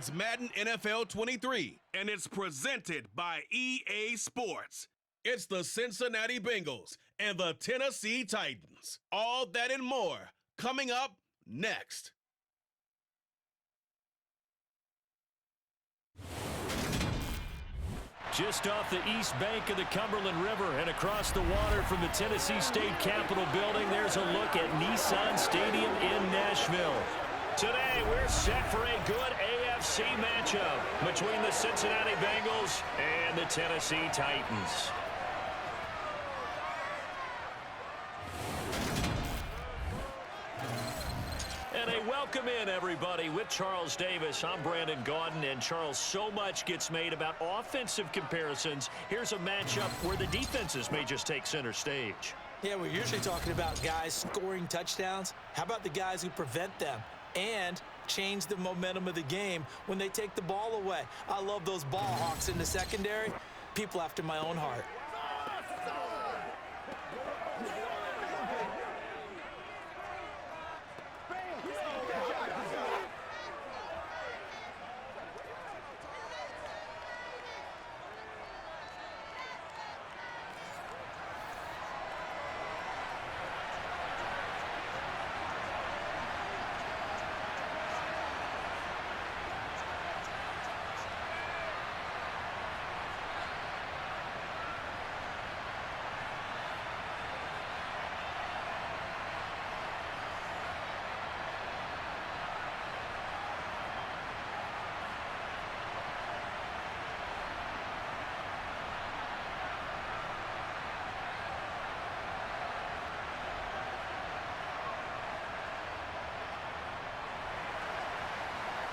It's Madden NFL 23, and it's presented by EA Sports. It's the Cincinnati Bengals and the Tennessee Titans. All that and more coming up next. Just off the east bank of the Cumberland River and across the water from the Tennessee State Capitol building, there's a look at Nissan Stadium in Nashville. Today, we're set for a good AFC matchup between the Cincinnati Bengals and the Tennessee Titans. And a welcome in, everybody, with Charles Davis. I'm Brandon Gaudin, and Charles, so much gets made about offensive comparisons. Here's a matchup where the defenses may just take center stage. Yeah, we're usually talking about guys scoring touchdowns. How about the guys who prevent them and change the momentum of the game when they take the ball away? I love those ball hawks in the secondary. People after my own heart.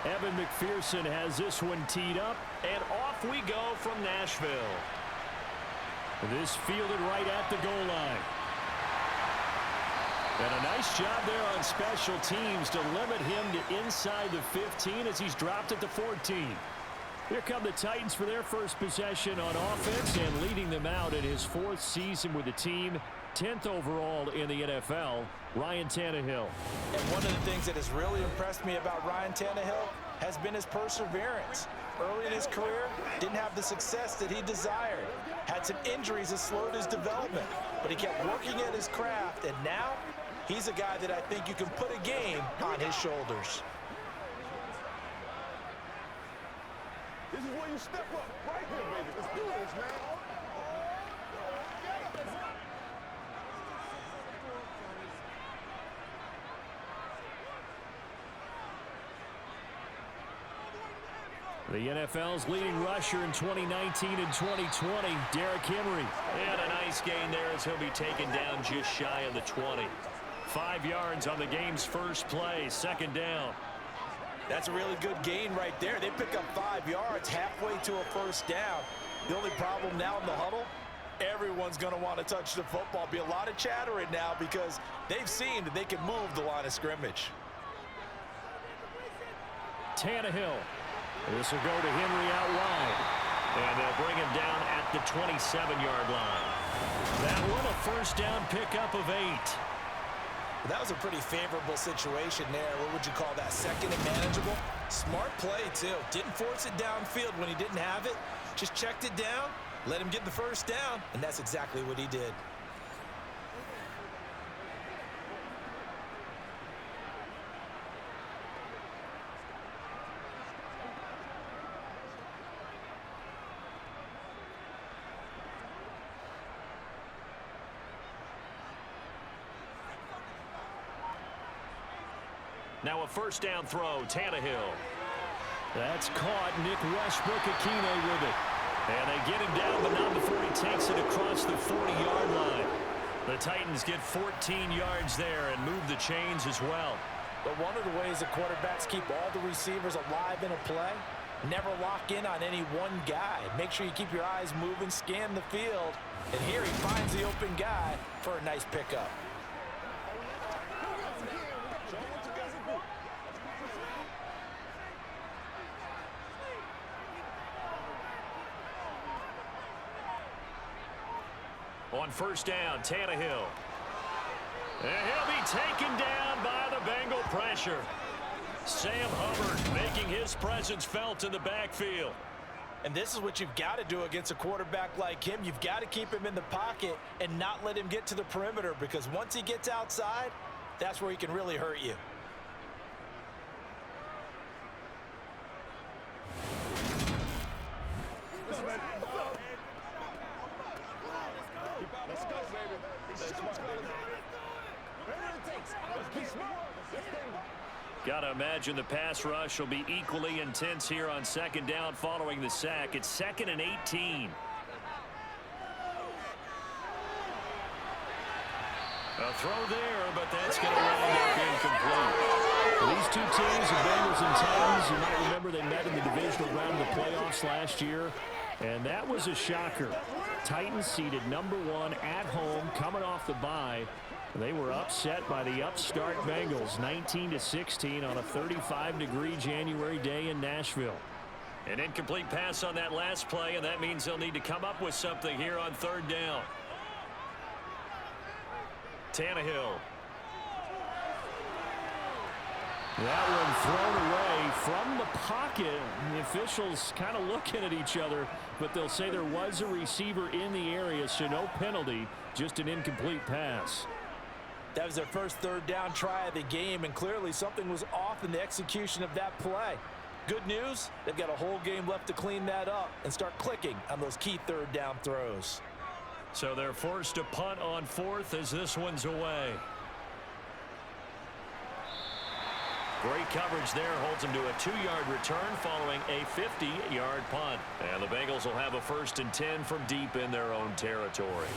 Evan McPherson has this one teed up, and off we go from Nashville. This fielded right at the goal line. And a nice job there on special teams to limit him to inside the 15 as he's dropped at the 14. Here come the Titans for their first possession on offense, and leading them out in his 4th season with the team, 10th overall in the NFL, Ryan Tannehill. And one of the things that has really impressed me about Ryan Tannehill has been his perseverance. Early in his career, didn't have the success that he desired. Had some injuries that slowed his development, but he kept working at his craft, and now he's a guy that I think you can put a game on his shoulders. This is where you step up, right here, baby. Let's do this, man. The NFL's leading rusher in 2019 and 2020, Derrick Henry. And a nice gain there as he'll be taken down just shy of the 20. 5 yards on the game's first play, 2nd down. That's a really good gain right there. They pick up 5 yards halfway to a first down. The only problem now in the huddle, everyone's going to want to touch the football. Be a lot of chattering now because they've seen that they can move the line of scrimmage. Tannehill. This will go to Henry out wide. And they'll bring him down at the 27-yard line. That one, a first down pickup of 8. That was a pretty favorable situation there. What would you call that? 2nd and manageable? Smart play, too. Didn't force it downfield when he didn't have it. Just checked it down, let him get the first down, and that's exactly what he did. Now a first down throw, Tannehill. That's caught. Nick Westbrook-Akine with it. And they get him down, but not before he takes it across the 40-yard line. The Titans get 14 yards there and move the chains as well. But one of the ways the quarterbacks keep all the receivers alive in a play, never lock in on any one guy. Make sure you keep your eyes moving, scan the field. And here he finds the open guy for a nice pickup. On first down, Tannehill. And he'll be taken down by the Bengal pressure. Sam Hubbard making his presence felt in the backfield. And this is what you've got to do against a quarterback like him. You've got to keep him in the pocket and not let him get to the perimeter, because once he gets outside, that's where he can really hurt you. Let's go, baby. Let's go, baby. Whatever it takes. Let's be smart. Got to imagine the pass rush will be equally intense here on second down following the sack. It's 2nd and 18. A throw there, but that's going to wind up incomplete. These two teams, the Bengals and Titans, you might remember they met in the divisional round of the playoffs last year, and that was a shocker. Titans seeded #1 at home, coming off the bye. They were upset by the upstart Bengals, 19-16 on a 35-degree January day in Nashville. An incomplete pass on that last play, and that means they'll need to come up with something here on 3rd down. Tannehill. That one thrown away from the pocket. The officials kind of looking at each other, but they'll say there was a receiver in the area, so no penalty, just an incomplete pass. That was their first 3rd down try of the game, and clearly something was off in the execution of that play. Good news, they've got a whole game left to clean that up and start clicking on those key 3rd down throws. So they're forced to punt on 4th as this one's away. Great coverage there, holds them to a 2-yard return following a 50-yard punt. And the Bengals will have a 1st and 10 from deep in their own territory.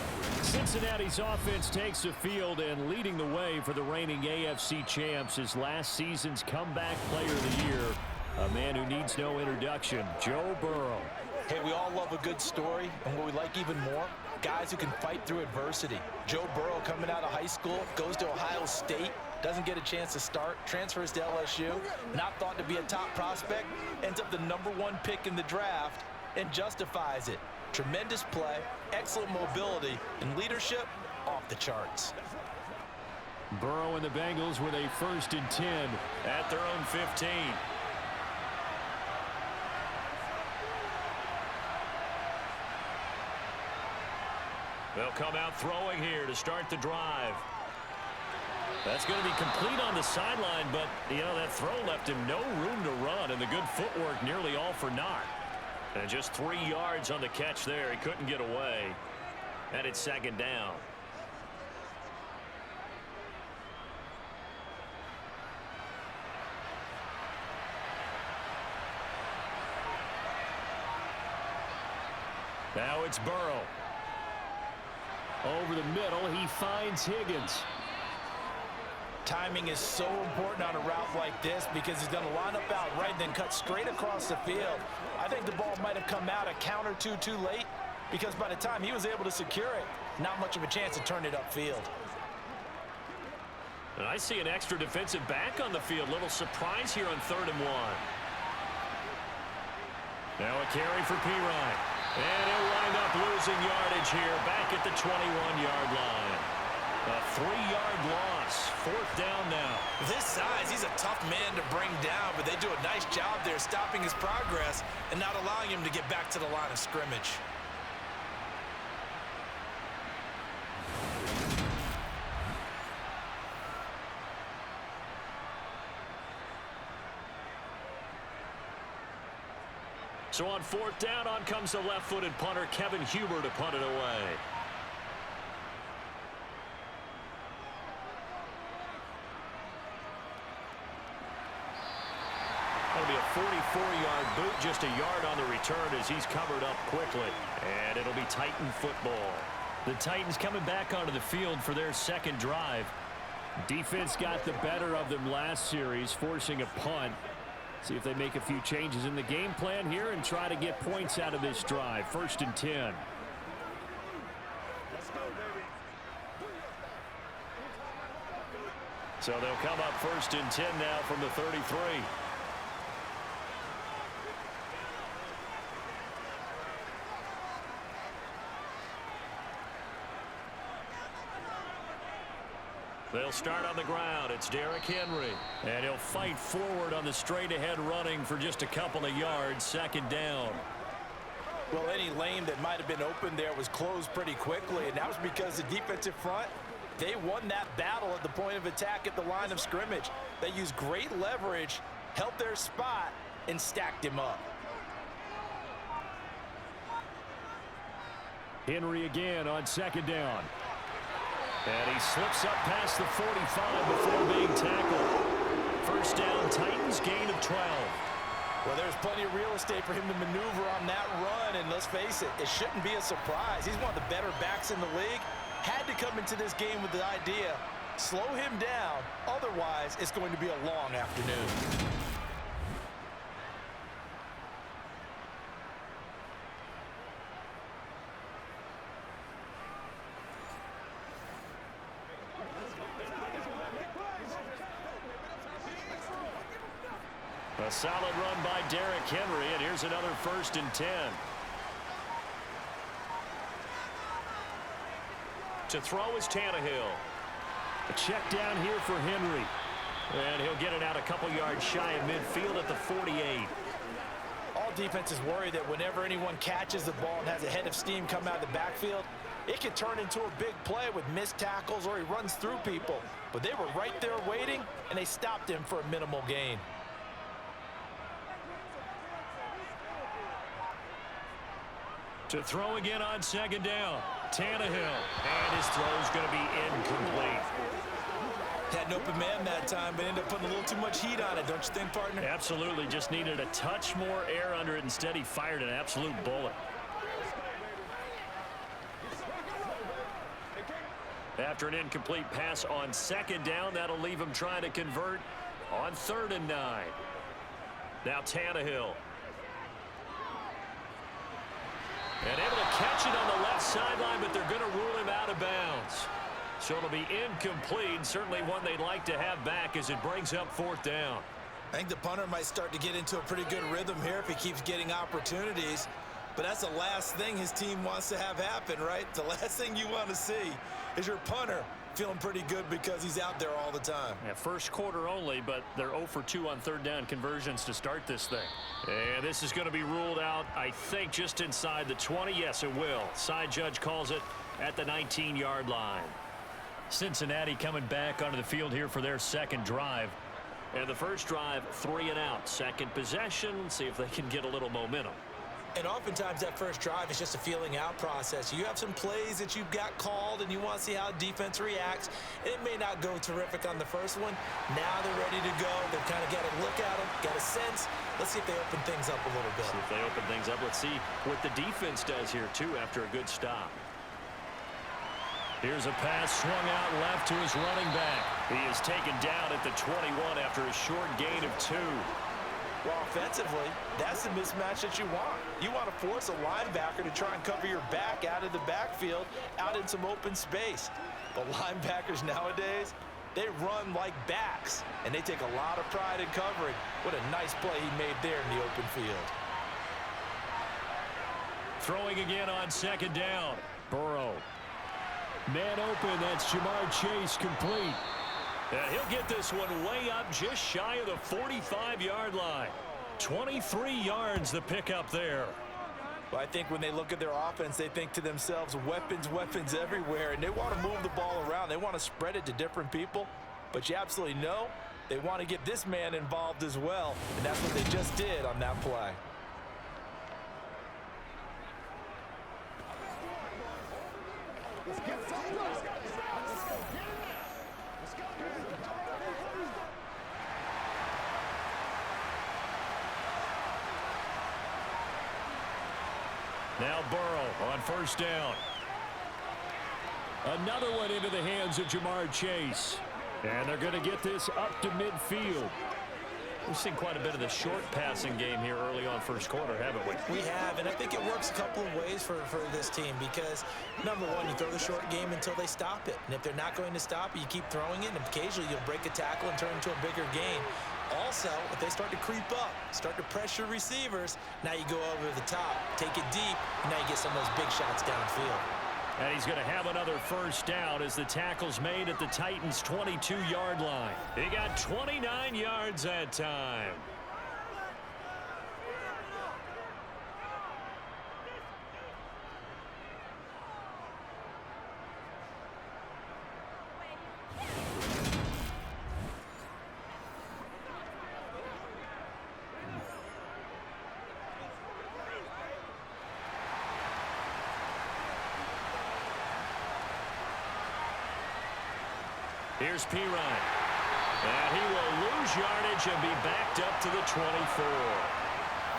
Cincinnati's offense takes the field, and leading the way for the reigning AFC champs is last season's comeback player of the year, a man who needs no introduction, Joe Burrow. Hey, we all love a good story, and what we like even more, guys who can fight through adversity. Joe Burrow coming out of high school, goes to Ohio State, doesn't get a chance to start, transfers to LSU, not thought to be a top prospect, ends up the #1 pick in the draft, and justifies it. Tremendous play, excellent mobility, and leadership off the charts. Burrow and the Bengals with a 1st and 10 at their own 15. They'll come out throwing here to start the drive. That's going to be complete on the sideline, but, you know, that throw left him no room to run, and the good footwork nearly all for naught. And just 3 yards on the catch there. He couldn't get away. And it's 2nd down. Now it's Burrow. Over the middle, he finds Higgins. Timing is so important on a route like this, because he's going to line up out right and then cut straight across the field. I think the ball might have come out a count or two too late, because by the time he was able to secure it, not much of a chance to turn it upfield. And I see an extra defensive back on the field. Little surprise here on 3rd and 1. Now a carry for Pirine. And he'll wind up losing yardage here back at the 21-yard line. A 3-yard loss. 4th down now. This size, he's a tough man to bring down, but they do a nice job there stopping his progress and not allowing him to get back to the line of scrimmage. So on 4th down, on comes the left-footed punter, Kevin Huber, to punt it away. That'll be a 44-yard boot, just a yard on the return as he's covered up quickly. And it'll be Titan football. The Titans coming back onto the field for their 2nd drive. Defense got the better of them last series, forcing a punt. See if they make a few changes in the game plan here and try to get points out of this drive. 1st and 10. Let's go, baby. So they'll come up 1st and 10 now from the 33. They'll start on the ground. It's Derrick Henry. And he'll fight forward on the straight-ahead running for just a couple of yards. Second down. Well, any lane that might have been open there was closed pretty quickly, and that was because the defensive front, they won that battle at the point of attack at the line of scrimmage. They used great leverage, held their spot, and stacked him up. Henry again on second down. And he slips up past the 45 before being tackled. First down, Titans, gain of 12. Well, there's plenty of real estate for him to maneuver on that run, and let's face it, it shouldn't be a surprise. He's one of the better backs in the league. Had to come into this game with the idea, slow him down, otherwise it's going to be a long afternoon. A solid run by Derrick Henry, and here's another 1st and 10. To throw is Tannehill. A check down here for Henry. And he'll get it out a couple yards shy of midfield at the 48. All defenses worry that whenever anyone catches the ball and has a head of steam come out of the backfield, it can turn into a big play with missed tackles or he runs through people. But they were right there waiting, and they stopped him for a minimal gain. To throw again on second down. Tannehill. And his throw's going to be incomplete. Had an open man that time, but ended up putting a little too much heat on it, don't you think, partner? Absolutely. Just needed a touch more air under it. Instead, he fired an absolute bullet. After an incomplete pass on second down, that'll leave him trying to convert on 3rd and 9. Now Tannehill. And able to catch it on the left sideline, but they're going to rule him out of bounds. So it'll be incomplete. Certainly one they'd like to have back as it brings up 4th down. I think the punter might start to get into a pretty good rhythm here if he keeps getting opportunities. But that's the last thing his team wants to have happen, right? The last thing you want to see is your punter feeling pretty good because he's out there all the time. Yeah, first quarter only, but they're 0 for 2 on 3rd down conversions to start this thing. And this is going to be ruled out, I think, just inside the 20. Yes, it will. Side judge calls it at the 19-yard line. Cincinnati coming back onto the field here for their second drive. And the first drive, 3 and out. Second possession, see if they can get a little momentum. And oftentimes that first drive is just a feeling out process. You have some plays that you've got called and you want to see how defense reacts. It may not go terrific on the first one. Now they're ready to go. They've kind of got a look at them, got a sense. Let's see if they open things up a little bit. See if they open things up. Let's see what the defense does here, too, after a good stop. Here's a pass swung out left to his running back. He is taken down at the 21 after a short gain of 2. Well, offensively, that's the mismatch that you want. You want to force a linebacker to try and cover your back out of the backfield, out in some open space. But linebackers nowadays, they run like backs, and they take a lot of pride in covering. What a nice play he made there in the open field. Throwing again on second down. Burrow. Man open, that's Jamar Chase, complete. And he'll get this one way up just shy of the 45-yard line. 23 yards the pickup there. Well, I think when they look at their offense, they think to themselves, weapons, weapons everywhere, and they want to move the ball around. They want to spread it to different people, but you absolutely know they want to get this man involved as well, and that's what they just did on that play. Now Burrow on first down. Another one into the hands of Jamar Chase. And they're going to get this up to midfield. We've seen quite a bit of the short passing game here early on first quarter, haven't we? We have, and I think it works a couple of ways for this team because, number one, you throw the short game until they stop it. And if they're not going to stop it, you keep throwing it, and occasionally you'll break a tackle and turn into a bigger gain. Also, if they start to creep up, start to pressure receivers, now you go over the top, take it deep, and now you get some of those big shots downfield. And he's going to have another first down as the tackle's made at the Titans' 22-yard line. He got 29 yards that time. Here's Pirine. And he will lose yardage and be backed up to the 24.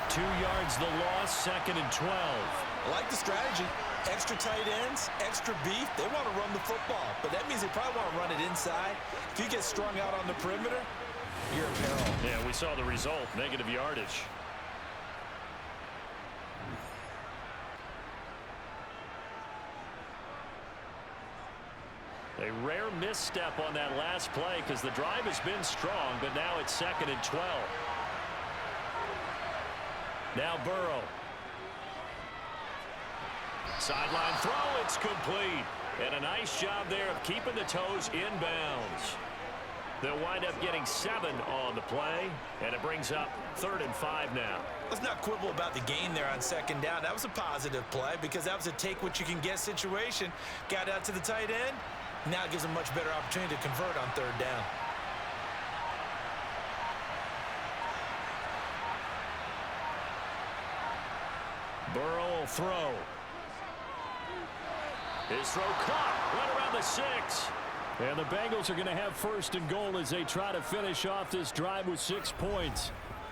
2 yards the loss, 2nd and 12. I like the strategy. Extra tight ends, extra beef. They want to run the football, but that means they probably want to run it inside. If you get strung out on the perimeter, you're in peril. Yeah, we saw the result, negative yardage. A rare misstep on that last play because the drive has been strong, but now it's 2nd and 12. Now Burrow. Sideline throw, it's complete. And a nice job there of keeping the toes inbounds. They'll wind up getting 7 on the play, and it brings up 3rd and 5 now. Let's not quibble about the gain there on 2nd down. That was a positive play because that was a take-what-you-can-get situation. Got out to the tight end. Now it gives them much better opportunity to convert on 3rd down. Burrow will throw. His throw caught right around the 6. And the Bengals are going to have 1st and goal as they try to finish off this drive with 6 points.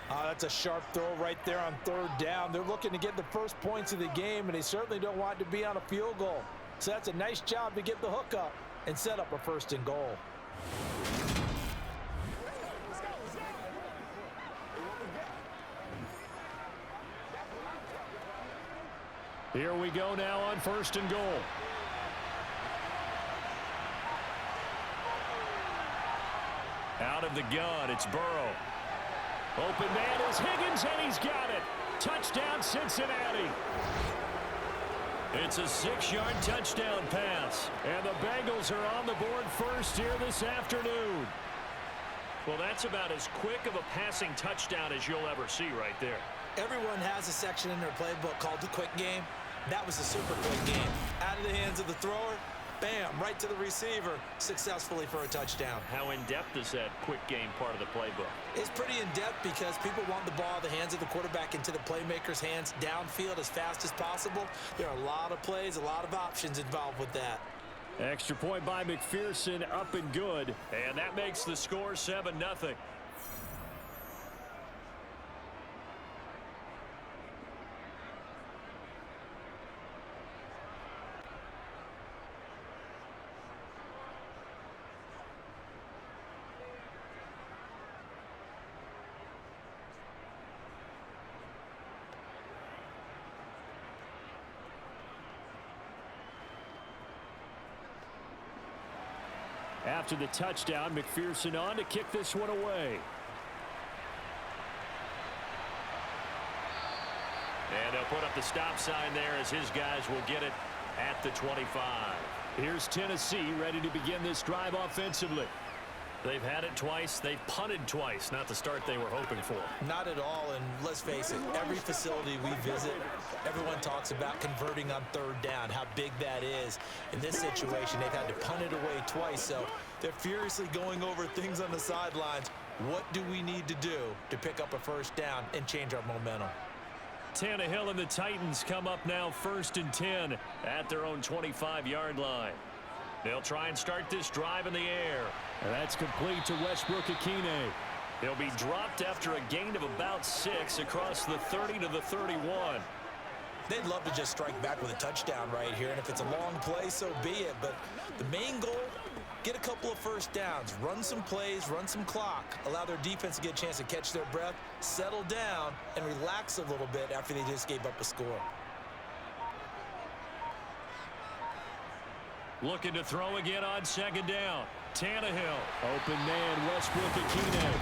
That's a sharp throw right there on 3rd down. They're looking to get the first points of the game, and they certainly don't want to be on a field goal. So that's a nice job to get the hook up and set up a 1st and goal. Here we go now on 1st and goal. Out of the gun, it's Burrow. Open man is Higgins, and he's got it. Touchdown, Cincinnati. It's a 6-yard touchdown pass. And the Bengals are on the board first here this afternoon. Well, that's about as quick of a passing touchdown as you'll ever see right there. Everyone has a section in their playbook called the quick game. That was a super quick game. Out of the hands of the thrower, bam, right to the receiver, successfully for a touchdown. How in-depth is that quick game part of the playbook? It's pretty in-depth because people want the ball in the hands of the quarterback into the playmaker's hands downfield as fast as possible. There are a lot of plays, a lot of options involved with that. Extra point by McPherson, up and good. And that makes the score 7-0. After the touchdown, McPherson on to kick this one away. And they'll put up the stop sign there as his guys will get it at the 25. Here's Tennessee ready to begin this drive offensively. They've had it twice. They've punted twice. Not the start they were hoping for. Not at all, and let's face it, every facility we visit, everyone talks about converting on 3rd down, how big that is. In this situation, they've had to punt it away twice, so they're furiously going over things on the sidelines. What do we need to do to pick up a 1st down and change our momentum? Tannehill and the Titans come up now 1st and 10 at their own 25-yard line. They'll try and start this drive in the air. And that's complete to Westbrook-Ikhine. He'll be dropped after a gain of about 6 across the 30 to the 31. They'd love to just strike back with a touchdown right here, and if it's a long play, so be it. But the main goal, get a couple of 1st downs, run some plays, run some clock, allow their defense to get a chance to catch their breath, settle down, and relax a little bit after they just gave up a score. Looking to throw again on 2nd down. Tannehill. Open man, Westbrook-Ikhine.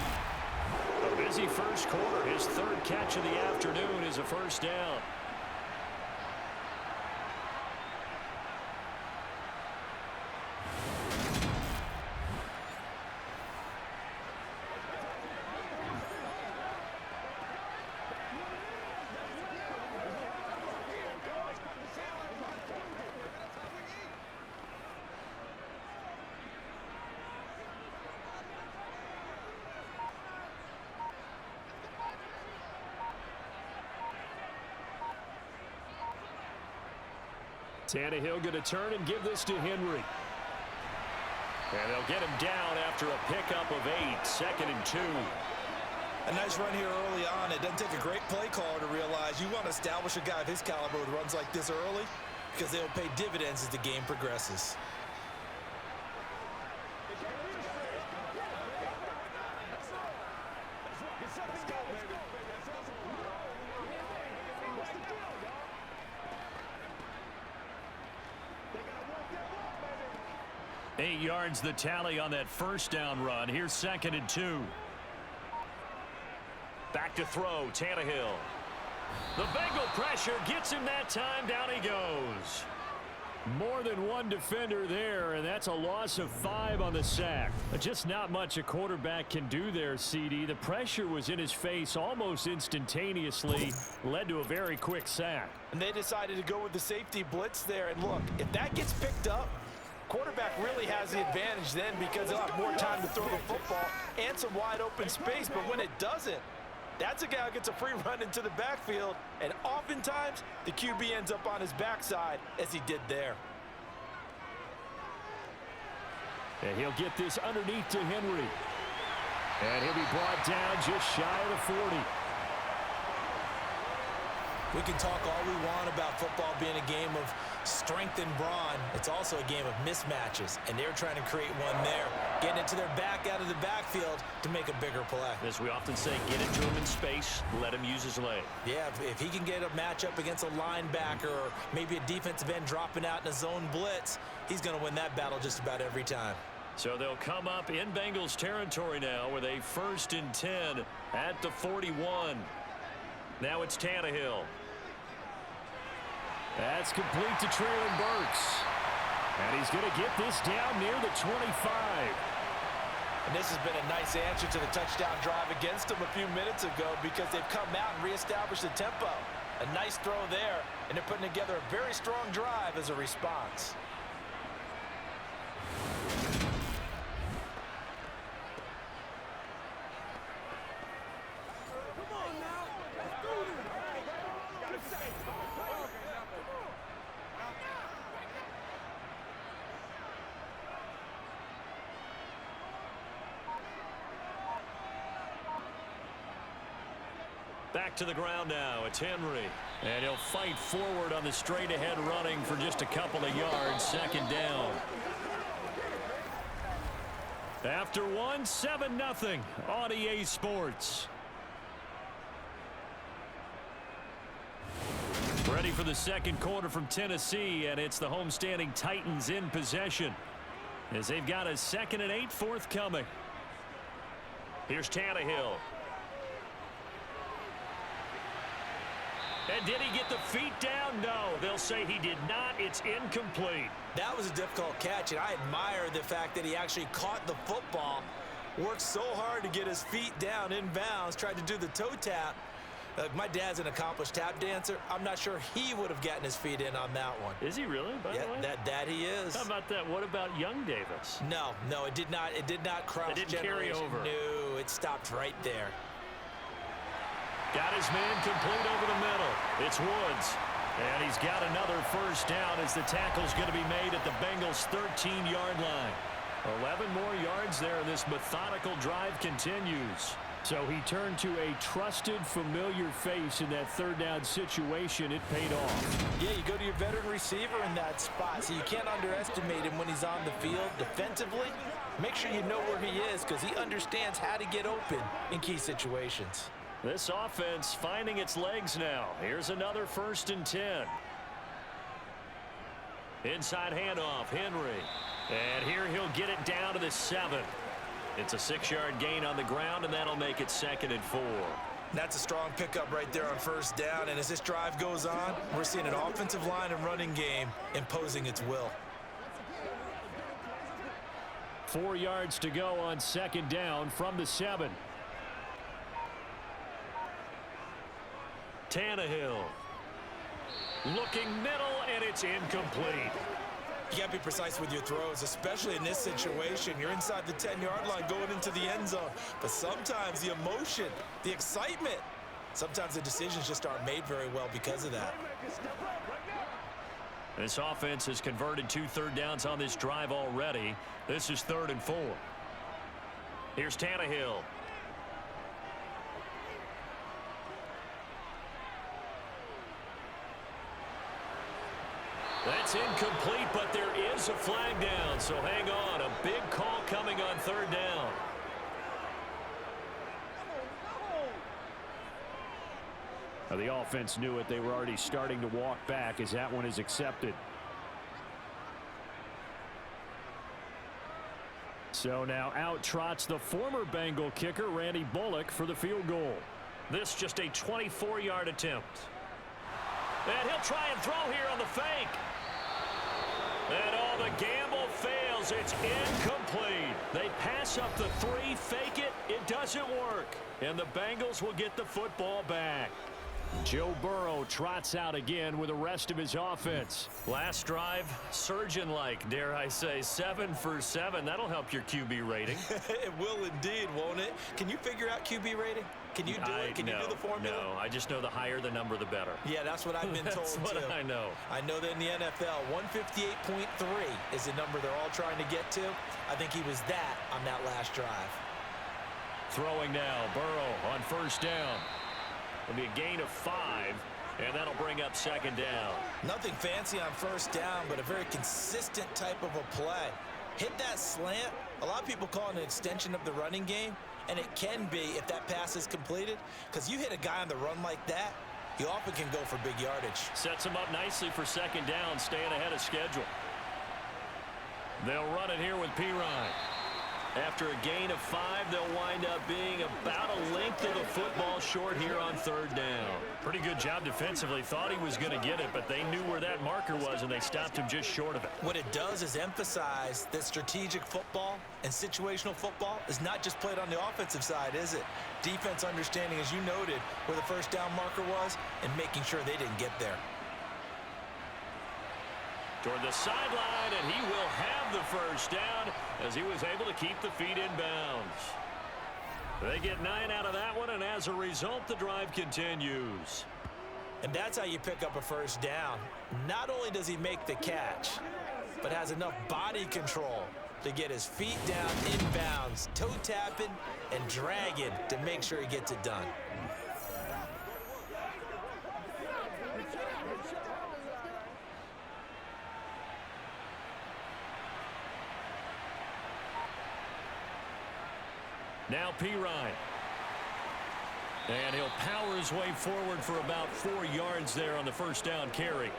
A busy first quarter. His 3rd catch of the afternoon is a 1st down. Tannehill going to turn and give this to Henry. And they'll get him down after a pickup of 8, 2nd and 2. A nice run here early on. It doesn't take a great play caller to realize you want to establish a guy of his caliber with runs like this early because they'll pay dividends as the game progresses. Eight yards the tally on that first down run. Here's 2nd and 2. Back to throw, Tannehill. The Bengal pressure gets him that time. Down he goes. More than one defender there, and that's a loss of 5 on the sack. Just not much a quarterback can do there, CD. The pressure was in his face almost instantaneously, led to a very quick sack. And they decided to go with the safety blitz there. And look, if that gets picked up, quarterback really has the advantage then because he'll have more time to throw the football and some wide open space. But when it doesn't, that's a guy who gets a free run into the backfield, and oftentimes the QB ends up on his backside as he did there. And he'll get this underneath to Henry. And he'll be brought down just shy of the 40. We can talk all we want about football being a game of strength and brawn. It's also a game of mismatches, and they're trying to create one there, getting it to their back out of the backfield to make a bigger play. As we often say, get it to him in space, let him use his leg. Yeah, if he can get a matchup against a linebacker or maybe a defensive end dropping out in a zone blitz, he's going to win that battle just about every time. So they'll come up in Bengals territory now with a 1st and 10 at the 41. Now it's Tannehill. That's complete to Traylon Burks. And he's going to get this down near the 25. And this has been a nice answer to the touchdown drive against them a few minutes ago because they've come out and reestablished the tempo. A nice throw there, and they're putting together a very strong drive as a response. Back to the ground now. It's Henry. And he'll fight forward on the straight-ahead running for just a couple of yards. 2nd down. After 1, 7-0 on EA Sports. Ready for the second quarter from Tennessee, and it's the homestanding Titans in possession as they've got a 2nd and 8 forthcoming. Here's Tannehill. And did he get the feet down? No, they'll say he did not. It's incomplete. That was a difficult catch, and I admire the fact that he actually caught the football, worked so hard to get his feet down in bounds, tried to do the toe tap. My dad's an accomplished tap dancer. I'm not sure he would have gotten his feet in on that one. Is he really, by the way? That he is. How about that? What about young Davis? No, it did not. It did not cross. It didn't carry over. No, it stopped right there. Got his man complete over the middle. It's Woods. And he's got another 1st down as the tackle's going to be made at the Bengals' 13-yard line. 11 more yards there, and this methodical drive continues. So he turned to a trusted, familiar face in that 3rd down situation. It paid off. Yeah, you go to your veteran receiver in that spot, so you can't underestimate him when he's on the field defensively. Make sure you know where he is because he understands how to get open in key situations. This offense finding its legs now. Here's another 1st and 10. Inside handoff, Henry. And here he'll get it down to the 7. It's a 6-yard gain on the ground, and that'll make it 2nd and 4. That's a strong pickup right there on 1st down, and as this drive goes on, we're seeing an offensive line and running game imposing its will. 4 yards to go on 2nd down from the 7. Tannehill. Looking middle, and it's incomplete. You got to be precise with your throws, especially in this situation. You're inside the 10-yard line going into the end zone. But sometimes the emotion, the excitement, sometimes the decisions just aren't made very well because of that. This offense has converted 2 third downs on this drive already. This is 3rd and 4. Here's Tannehill. That's incomplete, but there is a flag down, so hang on. A big call coming on 3rd down. Now, the offense knew it. They were already starting to walk back as that one is accepted. So now out trots the former Bengal kicker, Randy Bullock, for the field goal. This just a 24-yard attempt. And he'll try and throw here on the fake. And the gamble fails. It's incomplete. They pass up the 3, fake it. It doesn't work. And the Bengals will get the football back. Joe Burrow trots out again with the rest of his offense. Last drive, surgeon-like, dare I say, 7 for 7. That'll help your QB rating. It will indeed, won't it? Can you figure out QB rating? Can you do it? Can you do the formula? No, I just know the higher the number, the better. Yeah, that's what I've been told, That's what too. I know. I know that in the NFL, 158.3 is the number they're all trying to get to. I think he was that on that last drive. Throwing now, Burrow on 1st down. It'll be a gain of 5, and that'll bring up 2nd down. Nothing fancy on 1st down, but a very consistent type of a play. Hit that slant. A lot of people call it an extension of the running game, and it can be if that pass is completed, because you hit a guy on the run like that, you often can go for big yardage. Sets him up nicely for 2nd down, staying ahead of schedule. They'll run it here with Pirine. After a gain of 5, they'll wind up being about a length of the football short here on 3rd down. Pretty good job defensively. Thought he was going to get it, but they knew where that marker was, and they stopped him just short of it. What it does is emphasize that strategic football and situational football is not just played on the offensive side, is it? Defense understanding, as you noted, where the 1st down marker was and making sure they didn't get there. Toward the sideline, and he will have the 1st down as he was able to keep the feet in bounds. They get 9 out of that one, and as a result, the drive continues. And that's how you pick up a 1st down. Not only does he make the catch, but has enough body control to get his feet down in bounds, toe tapping and dragging to make sure he gets it done. Now Pirine. And he'll power his way forward for about 4 yards there on the 1st down carry.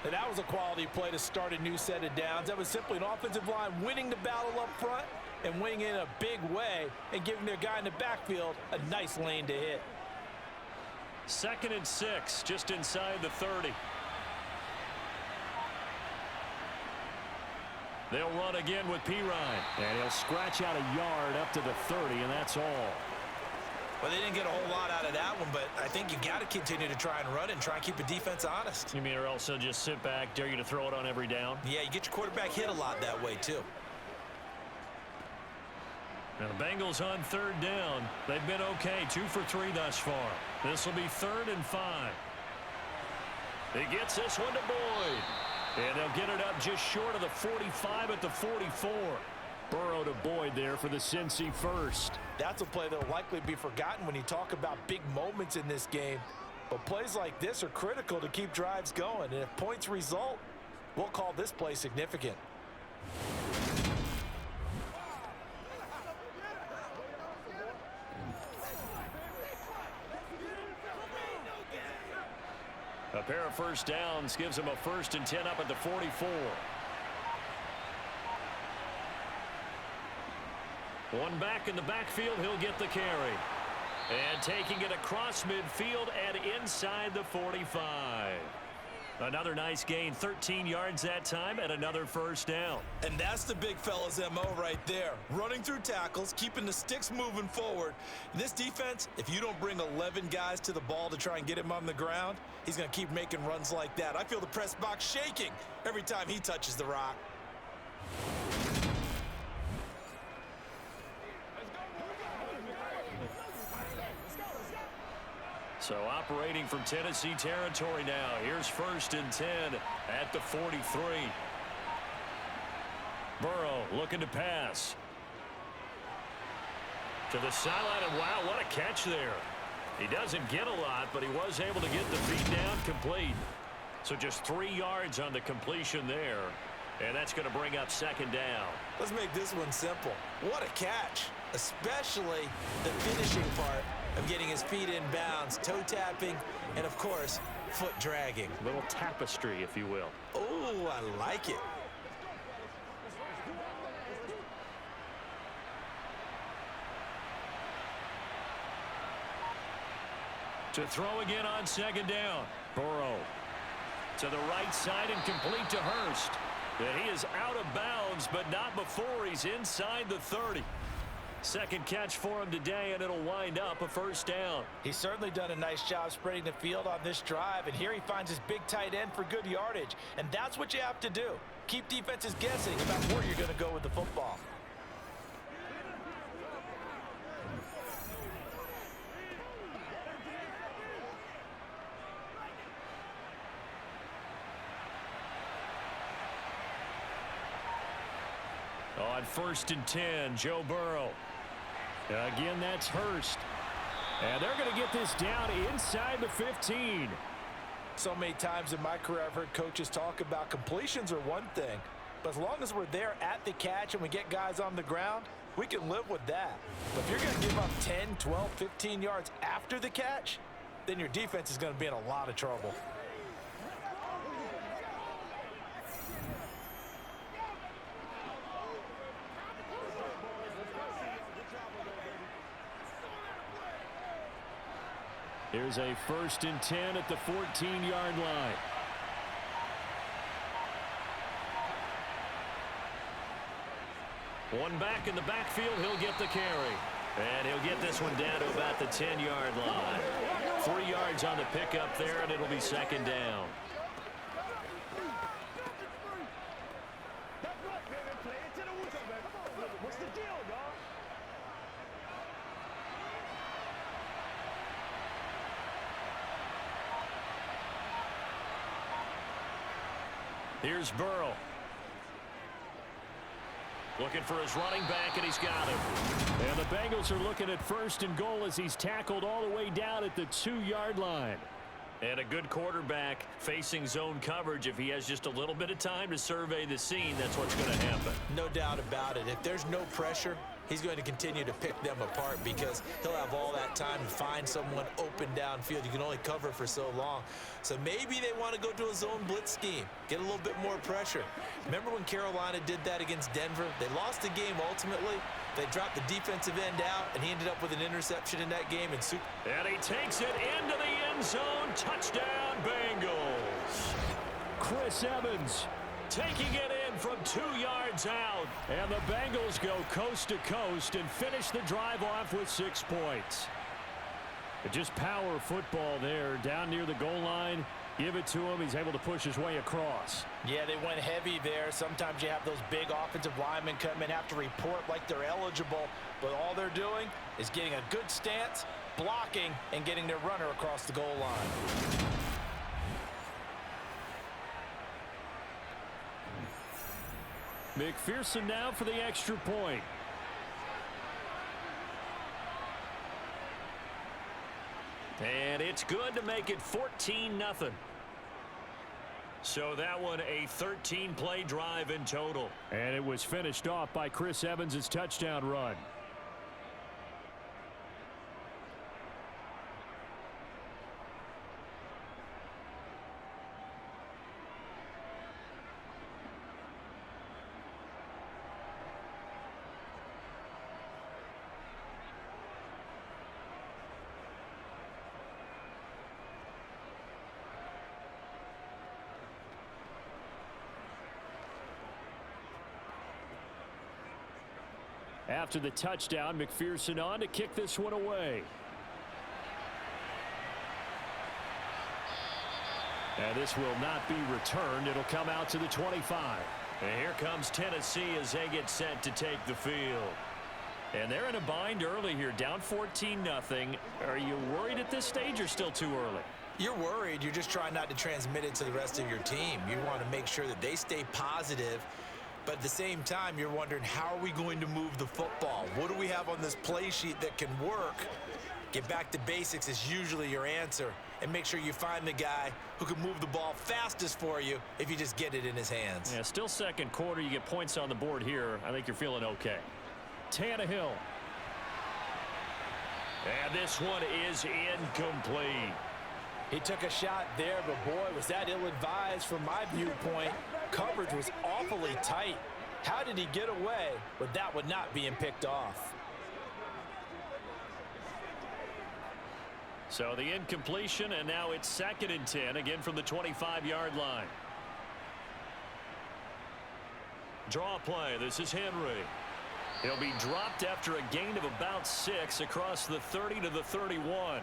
And that was a quality play to start a new set of downs. That was simply an offensive line winning the battle up front and winning in a big way and giving their guy in the backfield a nice lane to hit. 2nd and 6, just inside the 30. They'll run again with Pirine. And he'll scratch out a yard up to the 30, and that's all. Well, they didn't get a whole lot out of that one, but I think you got to continue to try and run and try and keep the defense honest. You mean or else they'll just sit back, dare you to throw it on every down? Yeah, you get your quarterback hit a lot that way, too. Now the Bengals on 3rd down. They've been okay, 2 for 3 thus far. This will be 3rd and 5. He gets this one to Boyd. And they'll get it up just short of the 45 at the 44. Burrow to Boyd there for the Cincy 1st. That's a play that will likely be forgotten when you talk about big moments in this game. But plays like this are critical to keep drives going. And if points result, we'll call this play significant. A pair of 1st downs gives him a 1st and 10 up at the 44. One back in the backfield, he'll get the carry. And taking it across midfield and inside the 45. Another nice gain, 13 yards that time, and another 1st down. And that's the big fella's MO right there. Running through tackles, keeping the sticks moving forward. This defense, if you don't bring 11 guys to the ball to try and get him on the ground, he's going to keep making runs like that. I feel the press box shaking every time he touches the rock. So operating from Tennessee territory now. Here's 1st and 10 at the 43. Burrow looking to pass. To the sideline, and wow, what a catch there. He doesn't get a lot, but he was able to get the feet down complete. So just 3 yards on the completion there. And that's going to bring up 2nd down. Let's make this one simple. What a catch, especially the finishing part of getting his feet in bounds, toe tapping, and of course, foot dragging. A little tapestry, if you will. Oh, I like it. To throw again on 2nd down. Burrow to the right side and complete to Hurst. And he is out of bounds, but not before he's inside the 30. 2nd catch for him today, and it'll wind up a 1st down. He's certainly done a nice job spreading the field on this drive, and here he finds his big tight end for good yardage. And that's what you have to do. Keep defenses guessing about where you're going to go with the football. On 1st and 10, Joe Burrow. Again, that's Hurst. And they're going to get this down inside the 15. So many times in my career, I've heard coaches talk about completions are one thing, but as long as we're there at the catch and we get guys on the ground, we can live with that. But if you're going to give up 10, 12, 15 yards after the catch, then your defense is going to be in a lot of trouble. Here's a 1st and 10 at the 14-yard line. One back in the backfield, he'll get the carry. And he'll get this one down to about the 10-yard line. 3 yards on the pickup there, and it'll be 2nd down. What's the deal, dog? Here's Burrow. Looking for his running back, and he's got him. And the Bengals are looking at 1st and goal as he's tackled all the way down at the 2-yard line. And a good quarterback facing zone coverage. If he has just a little bit of time to survey the scene, that's what's going to happen. No doubt about it. If there's no pressure, he's going to continue to pick them apart because he'll have all that time to find someone open downfield. You can only cover for so long. So maybe they want to go to a zone blitz scheme, get a little bit more pressure. Remember when Carolina did that against Denver? They lost the game ultimately. They dropped the defensive end out, and he ended up with an interception in that game. And he takes it into the end zone. Touchdown, Bengals. Chris Evans taking it in from 2 yards out. And the Bengals go coast to coast and finish the drive off with 6 points. But just power football there down near the goal line. Give it to him. He's able to push his way across. Yeah, they went heavy there. Sometimes you have those big offensive linemen come in, have to report like they're eligible. But all they're doing is getting a good stance, blocking, and getting their runner across the goal line. McPherson now for the extra point. And it's good to make it 14-0. So that one a 13-play drive in total. And it was finished off by Chris Evans' touchdown run. After the touchdown, McPherson on to kick this one away. And this will not be returned. It'll come out to the 25. And here comes Tennessee as they get set to take the field. And they're in a bind early here, down 14-0. Are you worried at this stage or still too early? You're worried. You're just trying not to transmit it to the rest of your team. You want to make sure that they stay positive. But at the same time, you're wondering, how are we going to move the football? What do we have on this play sheet that can work? Get back to basics is usually your answer. And make sure you find the guy who can move the ball fastest for you if you just get it in his hands. Yeah, still second quarter. You get points on the board here. I think you're feeling okay. Tannehill. And this one is incomplete. He took a shot there, but boy, was that ill-advised from my viewpoint. Coverage was awfully tight. How did he get away with that one not being picked off? So the incompletion, and now it's 2nd and 10, again from the 25-yard line. Draw play. This is Henry. He'll be dropped after a gain of about 6 across the 30 to the 31.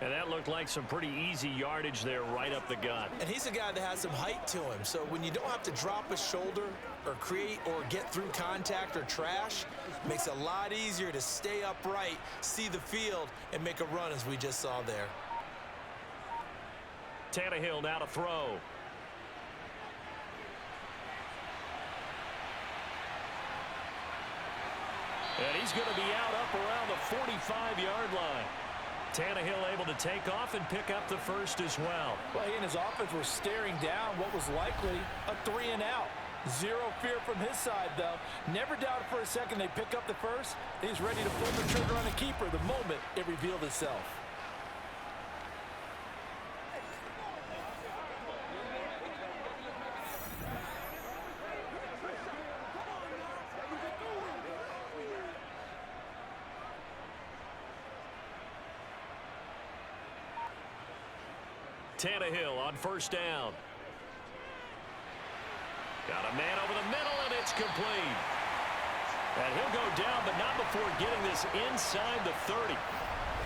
And that looked like some pretty easy yardage there right up the gut. And he's a guy that has some height to him. So when you don't have to drop a shoulder or create or get through contact or trash, it makes it a lot easier to stay upright, see the field, and make a run as we just saw there. Tannehill now to throw. And he's going to be out up around the 45-yard line. Tannehill able to take off and pick up the first as well. Well, he and his offense were staring down what was likely a 3-and-out. Zero fear from his side, though. Never doubted for a second they pick up the first. He's ready to pull the trigger on a keeper the moment it revealed itself. Tannehill on first down. Got a man over the middle, and it's complete. And he'll go down, but not before getting this inside the 30.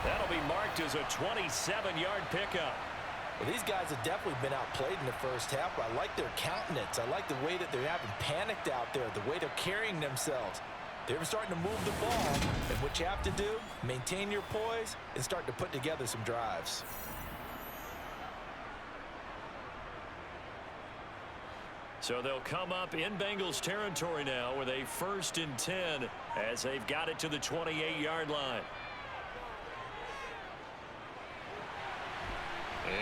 That'll be marked as a 27-yard pickup. Well, these guys have definitely been outplayed in the first half. I like their countenance. I like the way that they're having panicked out there, the way they're carrying themselves. They're starting to move the ball, and what you have to do, maintain your poise and start to put together some drives. So they'll come up in Bengals territory now with a 1st and 10 as they've got it to the 28-yard line.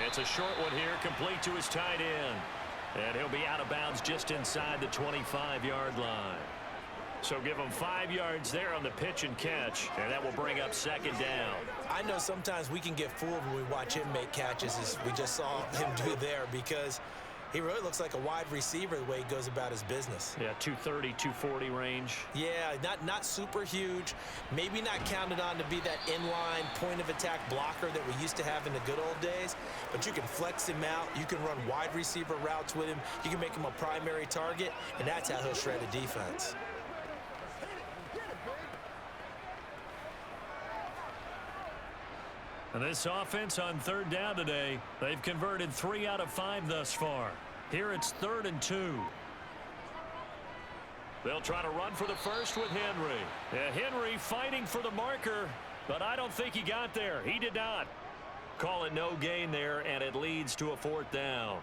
It's a short one here, complete to his tight end. And he'll be out of bounds just inside the 25-yard line. So give him 5 yards there on the pitch and catch, and that will bring up 2nd down. I know sometimes we can get fooled when we watch him make catches, as we just saw him do there, because he really looks like a wide receiver the way he goes about his business. Yeah, 230, 240 range. Yeah, not super huge. Maybe not counted on to be that inline point-of-attack blocker that we used to have in the good old days. But you can flex him out. You can run wide receiver routes with him. You can make him a primary target, and that's how he'll shred a defense. And this offense on 3rd down today, they've converted 3 out of 5 thus far. Here it's 3rd and 2. They'll try to run for the first with Henry. Yeah, Henry fighting for the marker, but I don't think he got there. He did not. Call it no gain there, and it leads to a 4th down.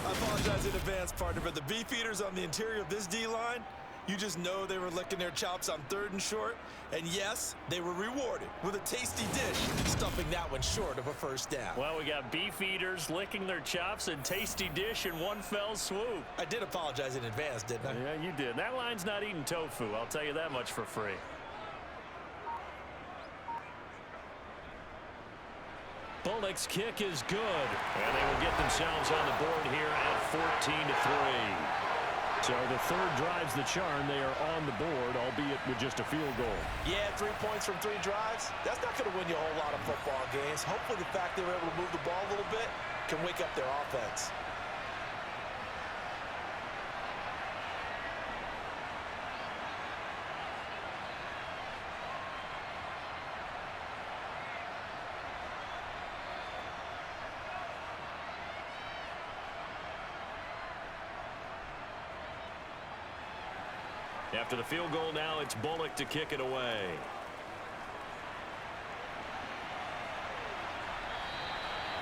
I apologize in advance, partner, but the beefeaters on the interior of this D-line, you just know they were licking their chops on 3rd and short. And yes, they were rewarded with a tasty dish, stuffing that one short of a first down. Well, we got beef eaters licking their chops and tasty dish in one fell swoop. I did apologize in advance, didn't I? Yeah, you did. That line's not eating tofu, I'll tell you that much for free. Bullock's kick is good, and they will get themselves on the board here at 14-3. So the 3rd drives the charm. They are on the board, albeit with just a field goal. Yeah, 3 points from 3 drives. That's not going to win you a whole lot of football games. Hopefully the fact they were able to move the ball a little bit can wake up their offense. After the field goal now, it's Bullock to kick it away.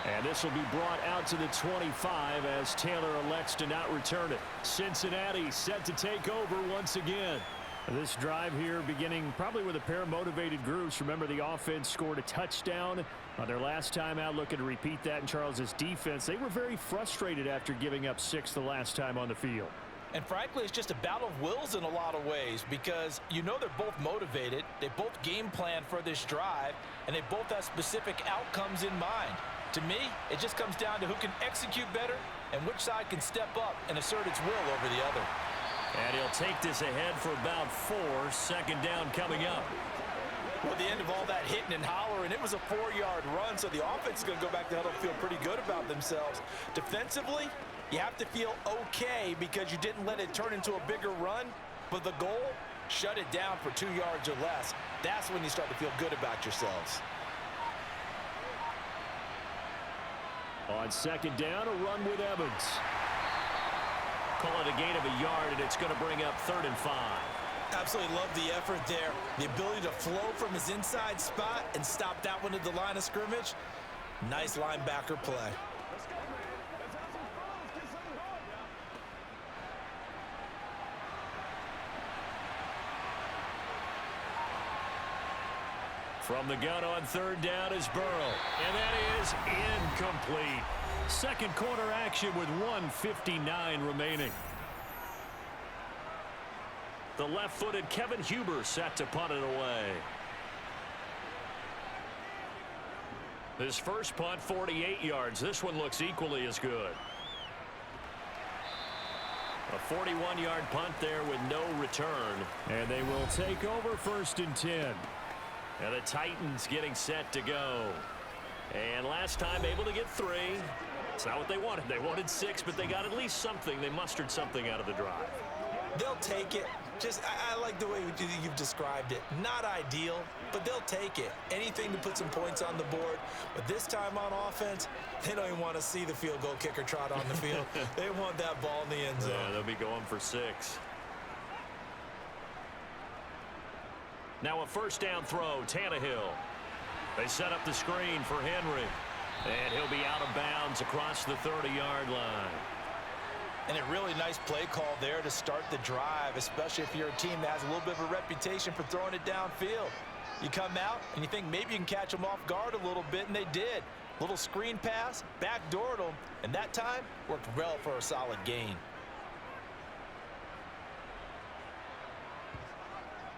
And this will be brought out to the 25 as Taylor elects to not return it. Cincinnati set to take over once again. This drive here beginning probably with a pair of motivated groups. Remember, the offense scored a touchdown on their last time out, looking to repeat that in Charles's defense. They were very frustrated after giving up 6 the last time on the field. And frankly, it's just a battle of wills in a lot of ways because you know they're both motivated, they both game plan for this drive, and they both have specific outcomes in mind. To me, it just comes down to who can execute better and which side can step up and assert its will over the other. And he'll take this ahead for about 4. Second down coming up. Well, at the end of all that hitting and hollering, it was a 4-yard run, so the offense is going to go back to huddle and feel pretty good about themselves. Defensively, you have to feel okay because you didn't let it turn into a bigger run, but the goal, shut it down for 2 yards or less. That's when you start to feel good about yourselves. On second down, a run with Evans. Call it a gain of a yard, and it's going to bring up 3rd and 5. Absolutely love the effort there. The ability to flow from his inside spot and stop that one at the line of scrimmage. Nice linebacker play. From the gun on 3rd down is Burrow, and that is incomplete. Second quarter action with 1:59 remaining. The left-footed Kevin Huber set to punt it away. His first punt, 48 yards. This one looks equally as good. A 41-yard punt there with no return. And they will take over 1st and 10. And the Titans getting set to go. And last time able to get 3. It's not what they wanted. They wanted 6, but they got at least something. They mustered something out of the drive. They'll take it. I like the way you've described it. Not ideal, but they'll take it. Anything to put some points on the board. But this time on offense, they don't even want to see the field goal kicker trot on the field. They want that ball in the end zone. Yeah, they'll be going for 6. Now a 1st down throw, Tannehill. They set up the screen for Henry. And he'll be out of bounds across the 30-yard line. And a really nice play call there to start the drive, especially if you're a team that has a little bit of a reputation for throwing it downfield. You come out and you think maybe you can catch them off guard a little bit, and they did. Little screen pass, backdoored them, and that time worked well for a solid gain.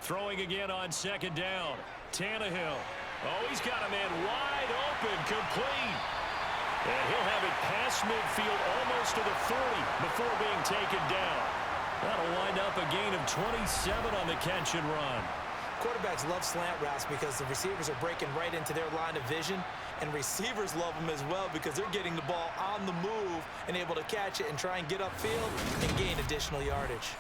Throwing again on 2nd down. Tannehill. Oh, he's got a man wide open, complete. And he'll have it past midfield almost to the 40 before being taken down. That'll wind up a gain of 27 on the catch and run. Quarterbacks love slant routes because the receivers are breaking right into their line of vision, and receivers love them as well because they're getting the ball on the move and able to catch it and try and get upfield and gain additional yardage.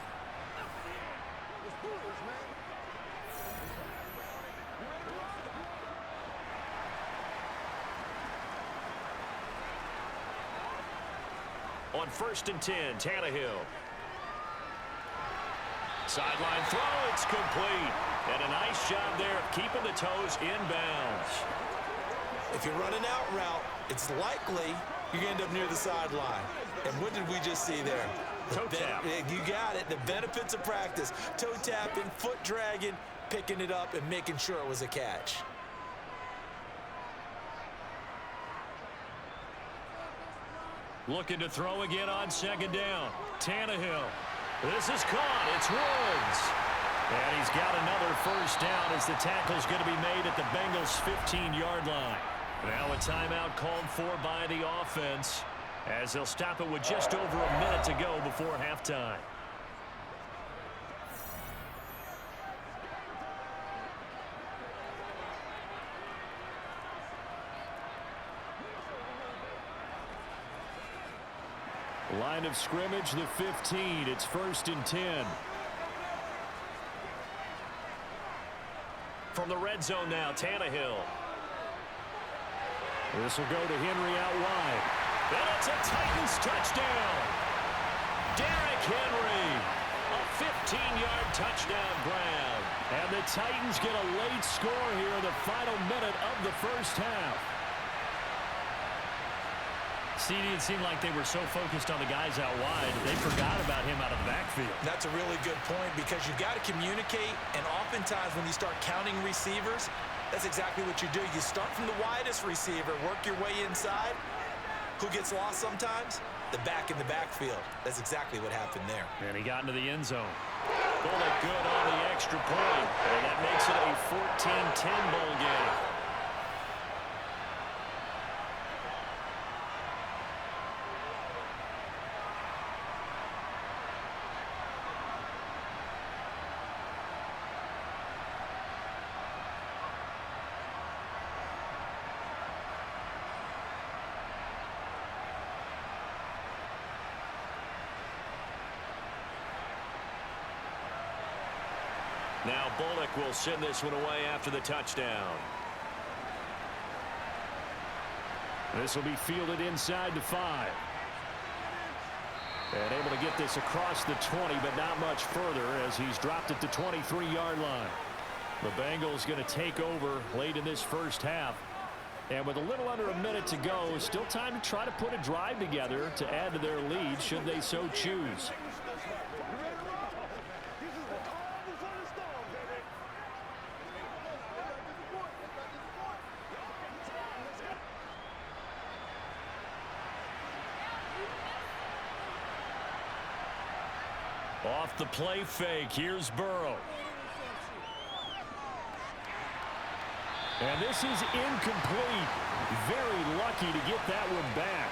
On 1st and 10, Tannehill. Sideline throw, it's complete. And a nice job there of keeping the toes inbounds. If you're running out route, it's likely you're going to end up near the sideline. And what did we just see there? Toe tap. You got it. The benefits of practice. Toe tapping, foot dragging, picking it up, and making sure it was a catch. Looking to throw again on 2nd down. Tannehill. This is caught. It's Woods. And he's got another 1st down as the tackle's going to be made at the Bengals' 15-yard line. Now a timeout called for by the offense as they'll stop it with just over a minute to go before halftime. Line of scrimmage, the 15. It's 1st and 10. From the red zone now, Tannehill. This will go to Henry out wide. And it's a Titans touchdown. Derrick Henry, a 17-yard touchdown grab. And the Titans get a late score here in the final minute of the first half. CD, it seemed like they were so focused on the guys out wide, they forgot about him out of the backfield. That's a really good point because you've got to communicate, and oftentimes when you start counting receivers, that's exactly what you do. You start from the widest receiver, work your way inside. Who gets lost sometimes? The back in the backfield. That's exactly what happened there. And he got into the end zone. Bullock good on the extra point, and that makes it a 14-10 ball game. Now Bullock will send this one away after the touchdown. This will be fielded inside the 5. And able to get this across the 20, but not much further as he's dropped it to 23-yard line. The Bengals going to take over late in this first half. And with a little under a minute to go, still time to try to put a drive together to add to their lead should they so choose. Off the play fake, here's Burrow. And this is incomplete. Very lucky to get that one back.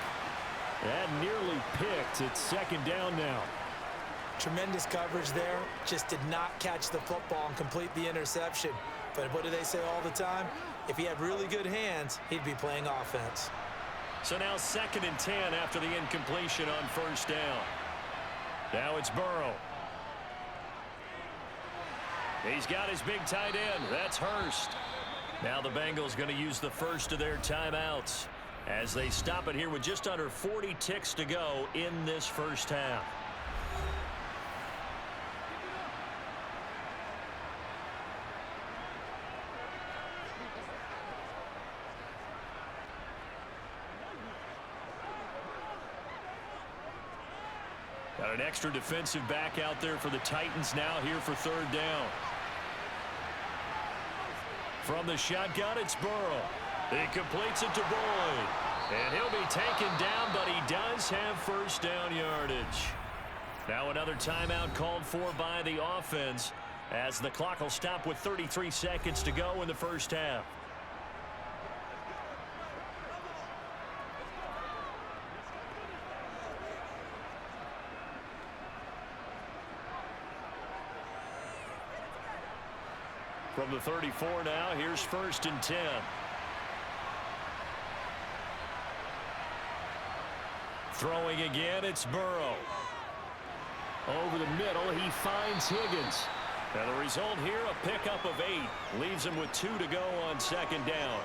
That nearly picked. It's second down now. Tremendous coverage there. Just did not catch the football and complete the interception. But what do they say all the time? If he had really good hands, he'd be playing offense. So now 2nd and 10 after the incompletion on first down. Now it's Burrow. He's got his big tight end. That's Hurst. Now the Bengals going to use the first of their timeouts as they stop it here with just under 40 ticks to go in this first half. Got an extra defensive back out there for the Titans now here for third down. From the shotgun, it's Burrow. He completes it to Boyd. And he'll be taken down, but he does have first down yardage. Now another timeout called for by the offense as the clock will stop with 33 seconds to go in the first half. From the 34 now, here's 1st and 10. Throwing again, it's Burrow. Over the middle, he finds Higgins. And the result here, a pickup of 8. Leaves him with 2 to go on second down.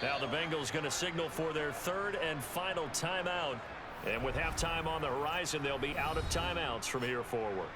Now the Bengals going to signal for their third and final timeout. And with halftime on the horizon, they'll be out of timeouts from here forward.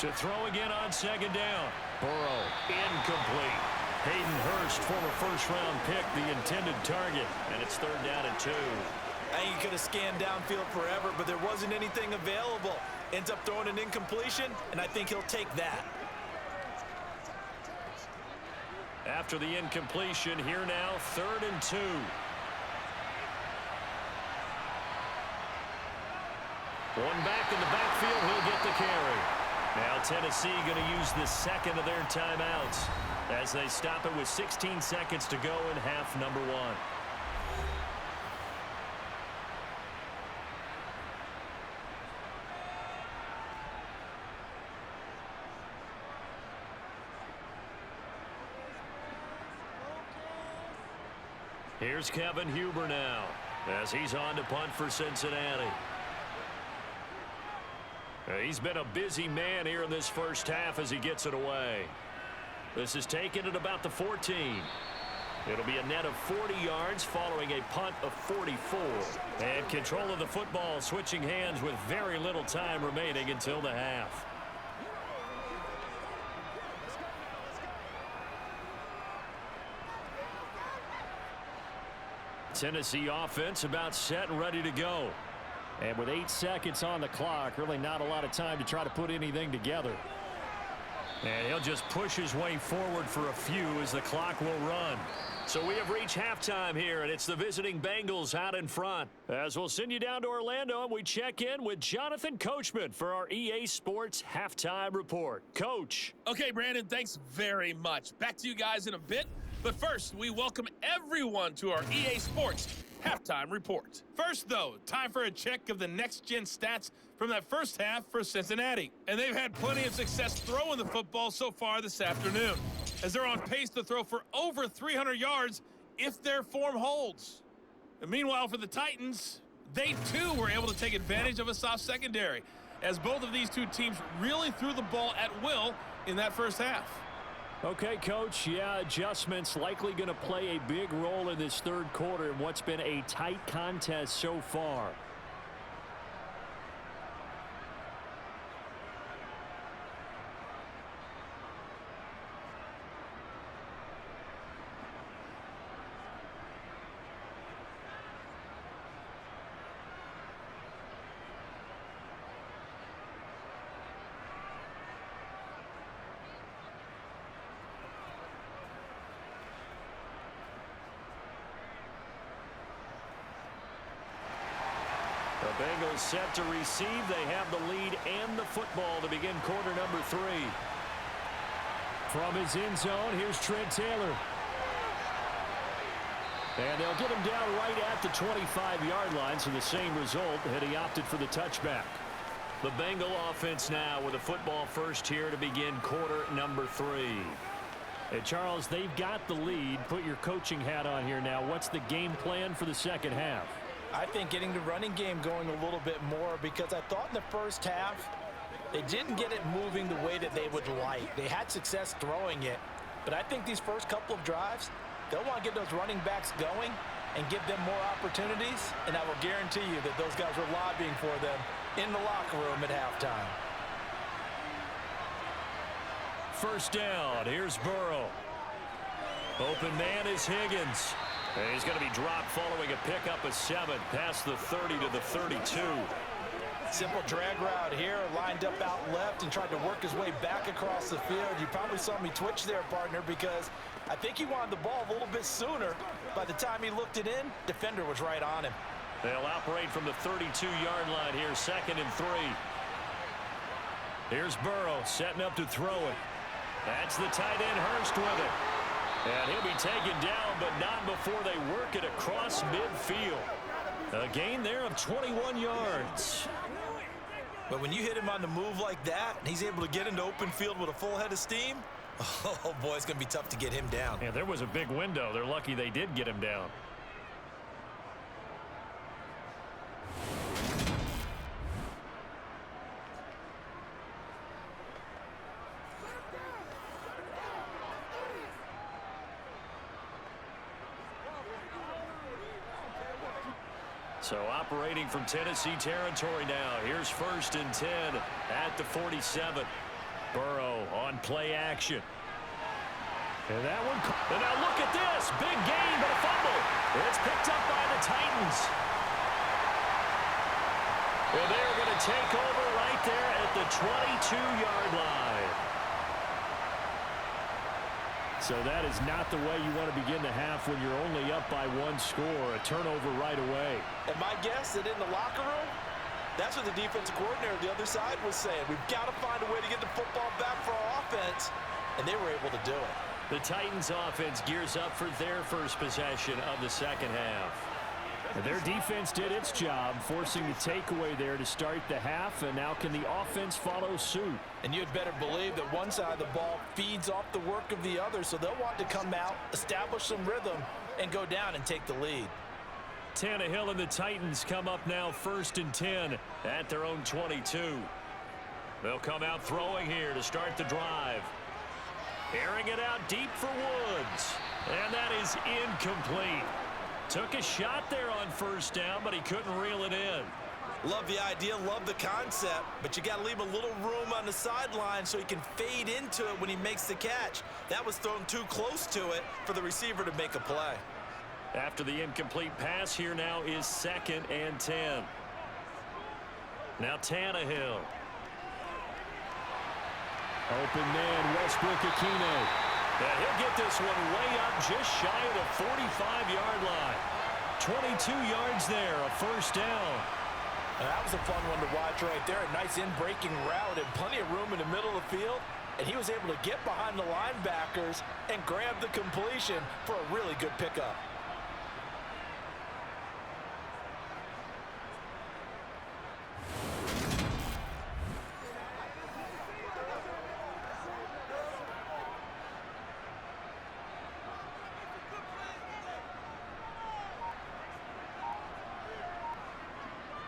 To throw again on second down. Burrow, incomplete. Hayden Hurst, former first-round pick, the intended target. And it's 3rd down and 2. I think he could have scanned downfield forever, but there wasn't anything available. Ends up throwing an incompletion, and I think he'll take that. After the incompletion, here now, 3rd and 2. One back in the backfield, he'll get the carry. Now Tennessee going to use the second of their timeouts as they stop it with 16 seconds to go in half number 1. Here's Kevin Huber now as he's on to punt for Cincinnati. He's been a busy man here in this first half as he gets it away. This is taken at about the 14. It'll be a net of 40 yards following a punt of 44. And control of the football switching hands with very little time remaining until the half. Tennessee offense about set and ready to go. And with 8 seconds on the clock, really not a lot of time to try to put anything together. And he'll just push his way forward for a few as the clock will run. So we have reached halftime here, and it's the visiting Bengals out in front. As we'll send you down to Orlando, and we check in with Jonathan Coachman for our EA Sports Halftime Report. Coach. Okay, Brandon, thanks very much. Back to you guys in a bit. But first, we welcome everyone to our EA Sports Halftime Report. First, though, time for a check of the next-gen stats from that first half for Cincinnati. And they've had plenty of success throwing the football so far this afternoon, as they're on pace to throw for over 300 yards if their form holds. And meanwhile, for the Titans, they too were able to take advantage of a soft secondary, as both of these two teams really threw the ball at will in that first half. Okay, Coach, yeah, adjustments likely going to play a big role in this third quarter in what's been a tight contest so far. The Bengals set to receive. They have the lead and the football to begin quarter number 3. From his end zone, here's Trent Taylor. And they'll get him down right at the 25-yard line, so the same result had he opted for the touchback. The Bengal offense now with a football first here to begin quarter number 3. And Charles, they've got the lead. Put your coaching hat on here now. What's the game plan for the second half? I think getting the running game going a little bit more, because I thought in the first half they didn't get it moving the way that they would like. They had success throwing it, but I think these first couple of drives, they'll want to get those running backs going and give them more opportunities, and I will guarantee you that those guys were lobbying for them in the locker room at halftime. First down, here's Burrow. Open man is Higgins. And he's going to be dropped following a pickup of 7 past the 30 to the 32. Simple drag route here, lined up out left and tried to work his way back across the field. You probably saw me twitch there, partner, because I think he wanted the ball a little bit sooner. By the time he looked it in, defender was right on him. They'll operate from the 32-yard line here, 2nd and 3. Here's Burrow setting up to throw it. That's the tight end Hurst with it. And he'll be taken down, but not before they work it across midfield. A gain there of 21 yards. But when you hit him on the move like that, and he's able to get into open field with a full head of steam, oh boy, it's going to be tough to get him down. Yeah, there was a big window. They're lucky they did get him down. So operating from Tennessee territory now. Here's 1st and 10 at the 47. Burrow on play action. And that one. And now look at this. Big gain, but a fumble. It's picked up by the Titans. And they're going to take over right there at the 22-yard line. So that is not the way you want to begin the half when you're only up by 1 score. A turnover right away. And my guess that in the locker room, that's what the defensive coordinator on the other side was saying. We've got to find a way to get the football back for our offense, and they were able to do it. The Titans offense gears up for their first possession of the second half. And their defense did its job, forcing the takeaway there to start the half, and now can the offense follow suit? And you'd better believe that one side of the ball feeds off the work of the other, so they'll want to come out, establish some rhythm, and go down and take the lead. Tannehill and the Titans come up now 1st and 10 at their own 22. They'll come out throwing here to start the drive. Airing it out deep for Woods. And that is incomplete. Took a shot there on 1st down, but he couldn't reel it in. Love the idea, love the concept, but you got to leave a little room on the sideline so he can fade into it when he makes the catch. That was thrown too close to it for the receiver to make a play. After the incomplete pass, here now is 2nd and 10. Now Tannehill. Open man, Westbrook-Ikhine. And he'll get this one way up just shy of the 45-yard line. 22 yards there, a 1st down. That was a fun one to watch right there. A nice in-breaking route and plenty of room in the middle of the field. And he was able to get behind the linebackers and grab the completion for a really good pickup.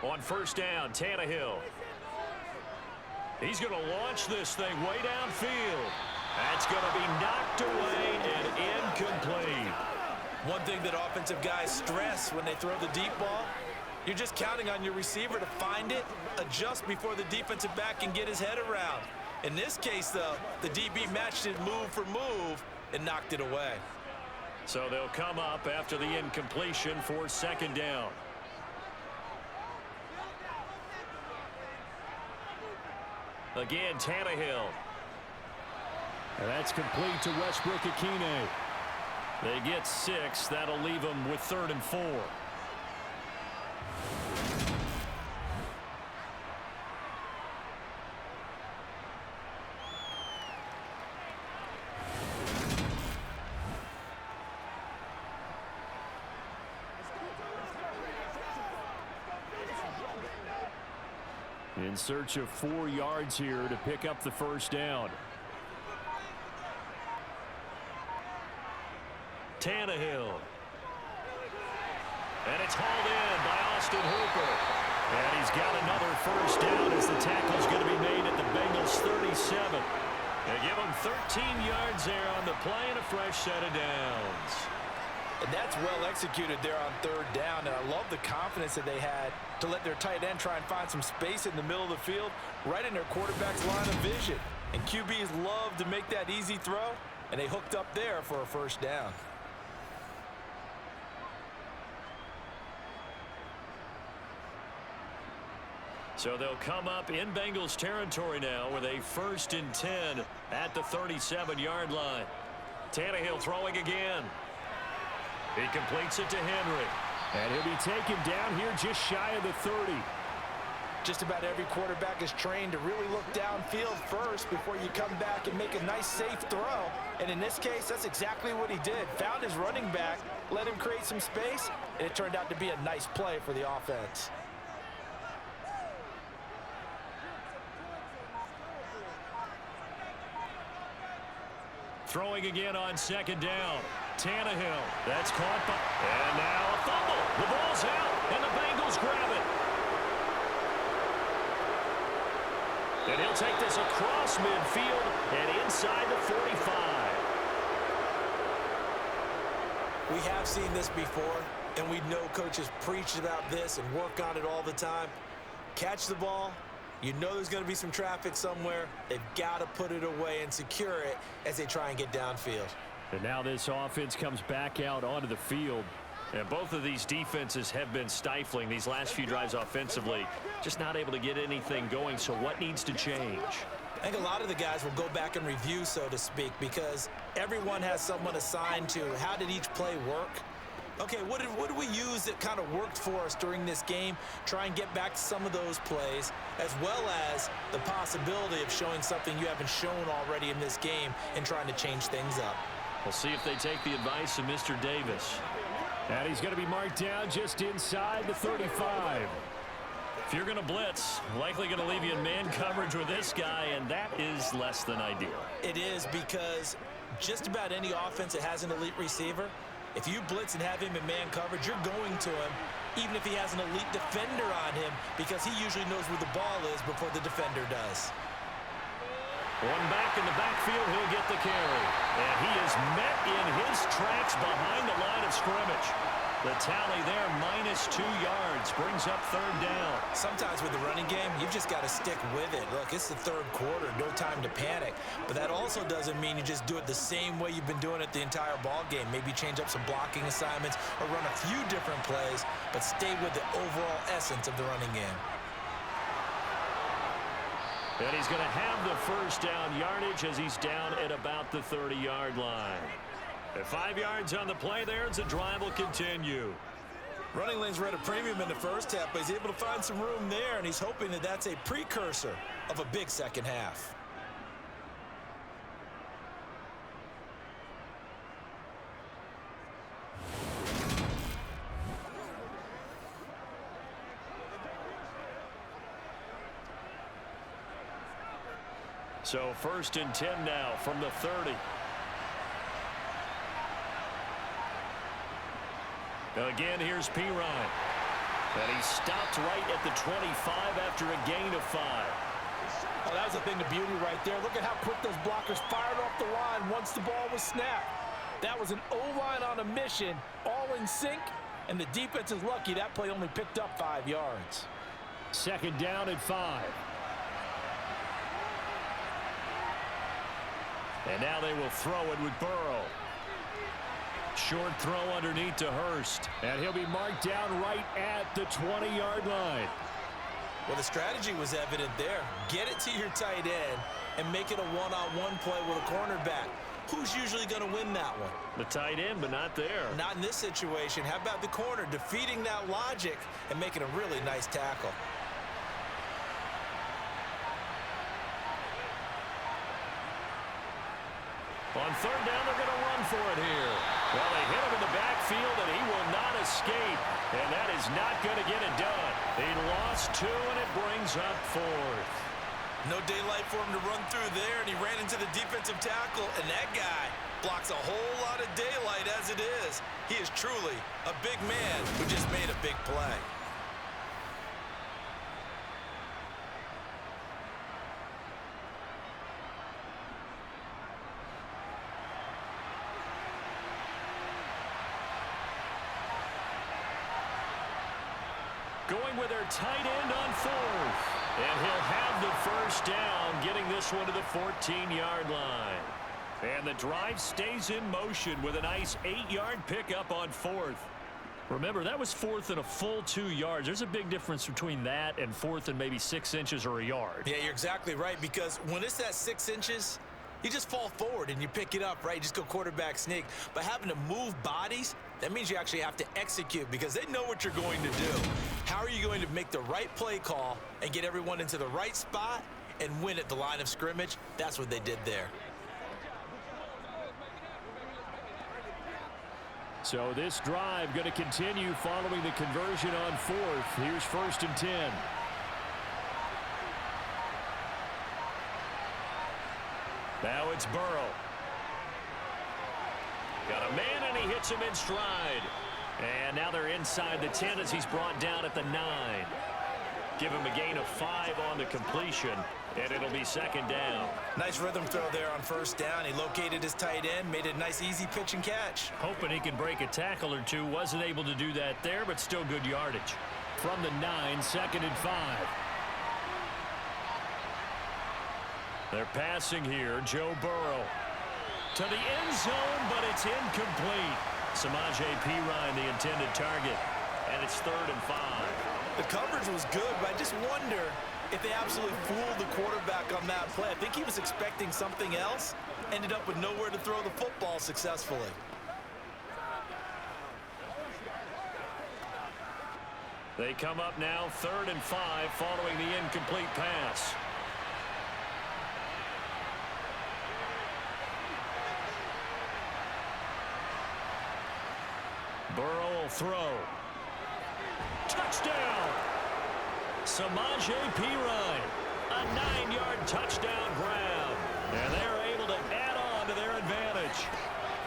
On 1st down, Tannehill. He's going to launch this thing way downfield. That's going to be knocked away and incomplete. One thing that offensive guys stress when they throw the deep ball, you're just counting on your receiver to find it, adjust before the defensive back can get his head around. In this case, though, the DB matched it move for move and knocked it away. So they'll come up after the incompletion for 2nd down. Again, Tannehill. And that's complete to Westbrook-Ikhine. They get 6. That'll leave them with 3rd and 4. In search of 4 yards here to pick up the 1st down. Tannehill. And it's hauled in by Austin Hooper. And he's got another 1st down as the tackle's going to be made at the Bengals 37. They give him 13 yards there on the play and a fresh set of downs. And that's well executed there on 3rd down, and I love the confidence that they had to let their tight end try and find some space in the middle of the field, right in their quarterback's line of vision. And QBs love to make that easy throw, and they hooked up there for a 1st down. So they'll come up in Bengals territory now with a 1st and 10 at the 37-yard line. Tannehill throwing again. He completes it to Henry. And he'll be taken down here just shy of the 30. Just about every quarterback is trained to really look downfield first before you come back and make a nice, safe throw. And in this case, that's exactly what he did. Found his running back, let him create some space, and it turned out to be a nice play for the offense. Throwing again on 2nd down. Tannehill. That's caught by... And now a fumble. The ball's out, and the Bengals grab it. And he'll take this across midfield and inside the 45. We have seen this before, and we know coaches preach about this and work on it all the time. Catch the ball. You know there's going to be some traffic somewhere. They've got to put it away and secure it as they try and get downfield. And now this offense comes back out onto the field. And both of these defenses have been stifling these last few drives offensively. Just not able to get anything going, so what needs to change? I think a lot of the guys will go back and review, so to speak, because everyone has someone assigned to how did each play work. Okay, what did we use that kind of worked for us during this game? Try and get back to some of those plays, as well as the possibility of showing something you haven't shown already in this game and trying to change things up. We'll see if they take the advice of Mr. Davis. And he's going to be marked down just inside the 35. If you're going to blitz, likely going to leave you in man coverage with this guy, and that is less than ideal. It is, because just about any offense that has an elite receiver, if you blitz and have him in man coverage, you're going to him, even if he has an elite defender on him, because he usually knows where the ball is before the defender does. One back in the backfield, he'll get the carry. And he is met in his tracks behind the line of scrimmage. The tally there, -2 yards, brings up 3rd down. Sometimes with the running game, you've just got to stick with it. Look, it's the 3rd quarter, no time to panic. But that also doesn't mean you just do it the same way you've been doing it the entire ball game. Maybe change up some blocking assignments or run a few different plays, but stay with the overall essence of the running game. And he's going to have the 1st down yardage as he's down at about the 30-yard line. At 5 yards on the play there, as the drive will continue. Running lanes were at a premium in the first half, but he's able to find some room there, and he's hoping that that's a precursor of a big second half. So 1st and 10 now from the 30. Again, here's P. Ryan. And he stopped right at the 25 after a gain of 5. Oh, that was a thing of beauty right there. Look at how quick those blockers fired off the line once the ball was snapped. That was an O-line on a mission, all in sync, and the defense is lucky that play only picked up 5 yards. 2nd down at 5. And now they will throw it with Burrow. Short throw underneath to Hurst. And he'll be marked down right at the 20-yard line. Well, the strategy was evident there. Get it to your tight end and make it a one-on-one play with a cornerback. Who's usually going to win that one? The tight end, but not there. Not in this situation. How about the corner defeating that logic and making a really nice tackle? On 3rd down, they're going to run for it here. Well, they hit him in the backfield, and he will not escape. And that is not going to get it done. He lost 2, and it brings up 4th. No daylight for him to run through there, and he ran into the defensive tackle, and that guy blocks a whole lot of daylight as it is. He is truly a big man who just made a big play. Going with their tight end on 4th. And he'll have the 1st down, getting this one to the 14-yard line. And the drive stays in motion with a nice 8-yard pickup on 4th. Remember, that was 4th and a full 2 yards. There's a big difference between that and 4th and maybe 6 inches or a yard. Yeah, you're exactly right, because when it's that 6 inches, you just fall forward and you pick it up, right? You just go quarterback sneak. But having to move bodies, that means you actually have to execute because they know what you're going to do. How are you going to make the right play call and get everyone into the right spot and win at the line of scrimmage? That's what they did there. So this drive going to continue following the conversion on 4th. Here's 1st and 10. Now it's Burrow. Got a man, and he hits him in stride. And now they're inside the 10 as he's brought down at the 9. Give him a gain of 5 on the completion, and it'll be 2nd down. Nice rhythm throw there on 1st down. He located his tight end, made it a nice, easy pitch and catch. Hoping he can break a tackle or two. Wasn't able to do that there, but still good yardage. From the 9, 2nd and 5. They're passing here. Joe Burrow to the end zone, but it's incomplete. Samaje Perine, the intended target, and it's 3rd and 5. The coverage was good, but I just wonder if they absolutely fooled the quarterback on that play. I think he was expecting something else, ended up with nowhere to throw the football successfully. They come up now 3rd and 5 following the incomplete pass. Burrow will throw. Touchdown! Samaje Perine. A 9-yard touchdown grab. And they're able to add on to their advantage.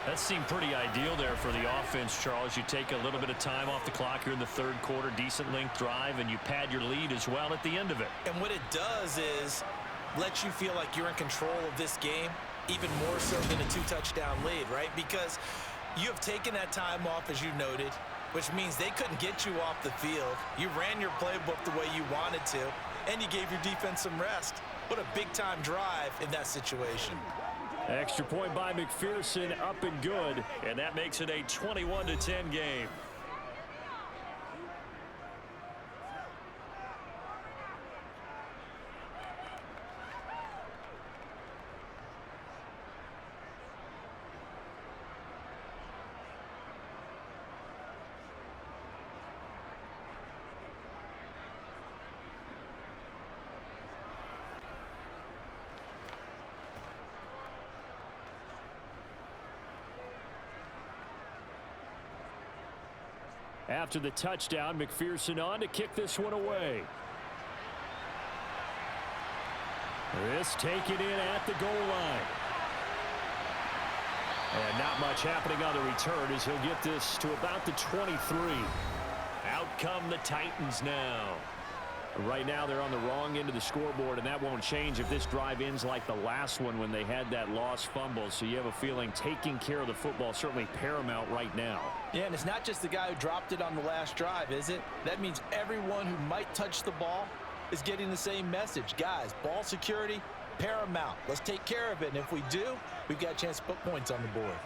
That seemed pretty ideal there for the offense, Charles. You take a little bit of time off the clock here in the third quarter, decent length drive, and you pad your lead as well at the end of it. And what it does is let you feel like you're in control of this game, even more so than a 2-touchdown lead, right? Because you have taken that time off, as you noted, which means they couldn't get you off the field. You ran your playbook the way you wanted to, and you gave your defense some rest. What a big-time drive in that situation. Extra point by McPherson, up and good, and that makes it a 21-10 game. After the touchdown, McPherson on to kick this one away. This taken in at the goal line. And not much happening on the return as he'll get this to about the 23. Out come the Titans now. Right now they're on the wrong end of the scoreboard, and that won't change if this drive ends like the last one when they had that lost fumble. So you have a feeling taking care of the football certainly paramount right now. Yeah, and it's not just the guy who dropped it on the last drive, is it? That means everyone who might touch the ball is getting the same message. Guys, ball security, paramount. Let's take care of it, and if we do, we've got a chance to put points on the board.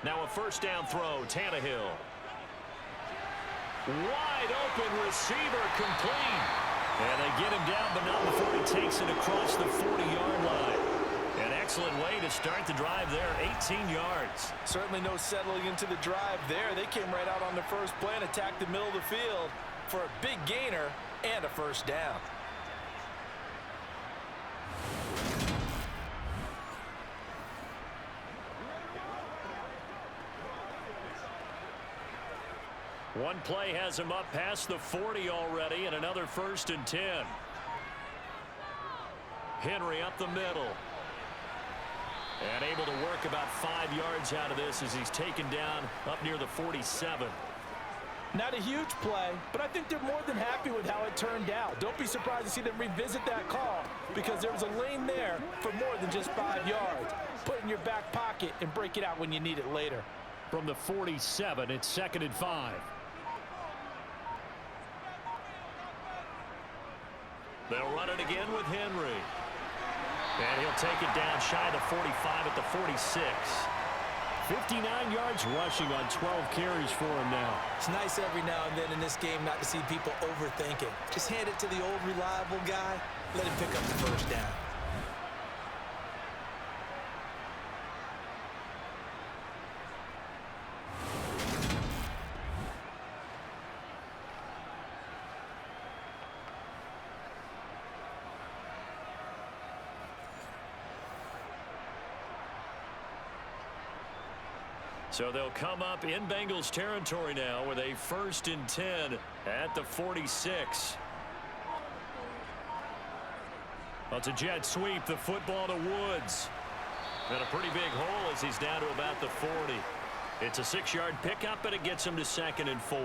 Now a first down throw, Tannehill. Wide open receiver, complete. And they get him down, but not before he takes it across the 40-yard line. An excellent way to start the drive there, 18 yards. Certainly no settling into the drive there. They came right out on the first play and attacked the middle of the field for a big gainer and a first down. One play has him up past the 40 already, and another 1st and 10. Henry up the middle. And able to work about 5 yards out of this as he's taken down up near the 47. Not a huge play, but I think they're more than happy with how it turned out. Don't be surprised to see them revisit that call because there was a lane there for more than just 5 yards. Put it in your back pocket and break it out when you need it later. From the 47, it's 2nd and 5. They'll run it again with Henry. And he'll take it down shy of the 45 at the 46. 59 yards rushing on 12 carries for him now. It's nice every now and then in this game not to see people overthink it. Just hand it to the old reliable guy. Let him pick up the first down. So they'll come up in Bengals territory now with a 1st and 10 at the 46. Well, it's a jet sweep, the football to Woods. And a pretty big hole as he's down to about the 40. It's a 6-yard pickup, and it gets him to 2nd and 4.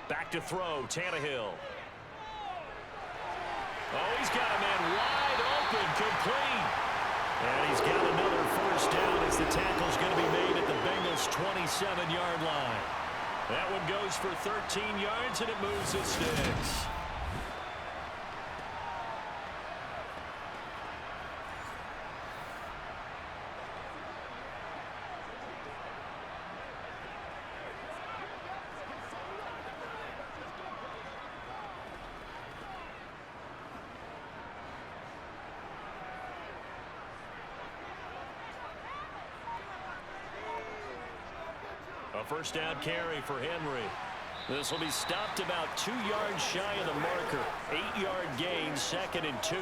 Back to throw, Tannehill. Oh, he's got a man wide open, complete. And he's got another first down as the tackle's going to be made at the Bengals' 27-yard line. That one goes for 13 yards, and it moves the sticks. A first down carry for Henry. This will be stopped about 2 yards shy of the marker. 8-yard gain, 2nd and 2.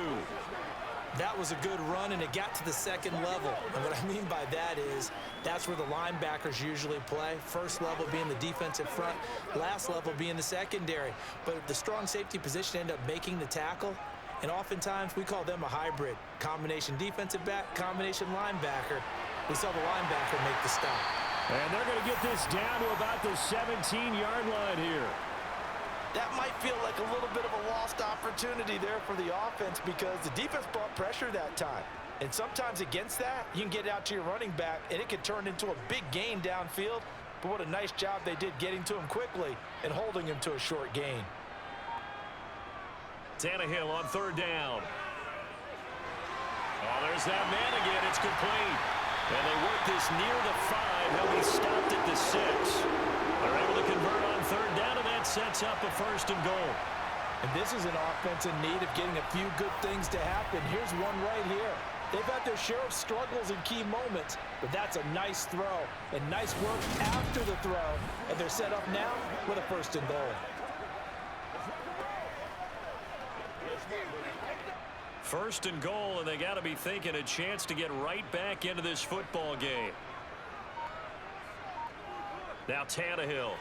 That was a good run, and it got to the second level. And what I mean by that is that's where the linebackers usually play. First level being the defensive front, last level being the secondary. But the strong safety position ended up making the tackle, and oftentimes we call them a hybrid. Combination defensive back, combination linebacker. We saw the linebacker make the stop. And they're going to get this down to about the 17-yard line here. That might feel like a little bit of a lost opportunity there for the offense because the defense brought pressure that time. And sometimes against that, you can get out to your running back, and it can turn into a big gain downfield. But what a nice job they did getting to him quickly and holding him to a short gain. Tannehill on 3rd down. Oh, there's that man again. It's complete. And they work this near the 5. He'll be stopped at the 6. They're able to convert on 3rd down, and that sets up a 1st and goal. And this is an offense in need of getting a few good things to happen. Here's one right here. They've had their share of struggles in key moments, but that's a nice throw and nice work after the throw. And they're set up now with a 1st and goal. 1st and goal, and they got to be thinking a chance to get right back into this football game. Now Tannehill.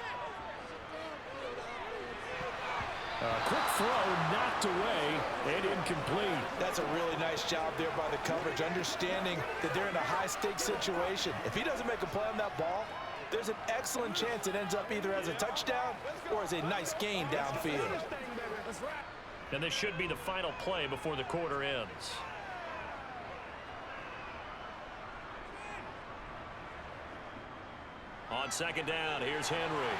A quick throw knocked away and incomplete. That's a really nice job there by the coverage, understanding that they're in a high-stakes situation. If he doesn't make a play on that ball, there's an excellent chance it ends up either as a touchdown or as a nice gain downfield. And this should be the final play before the quarter ends. On 2nd down, here's Henry.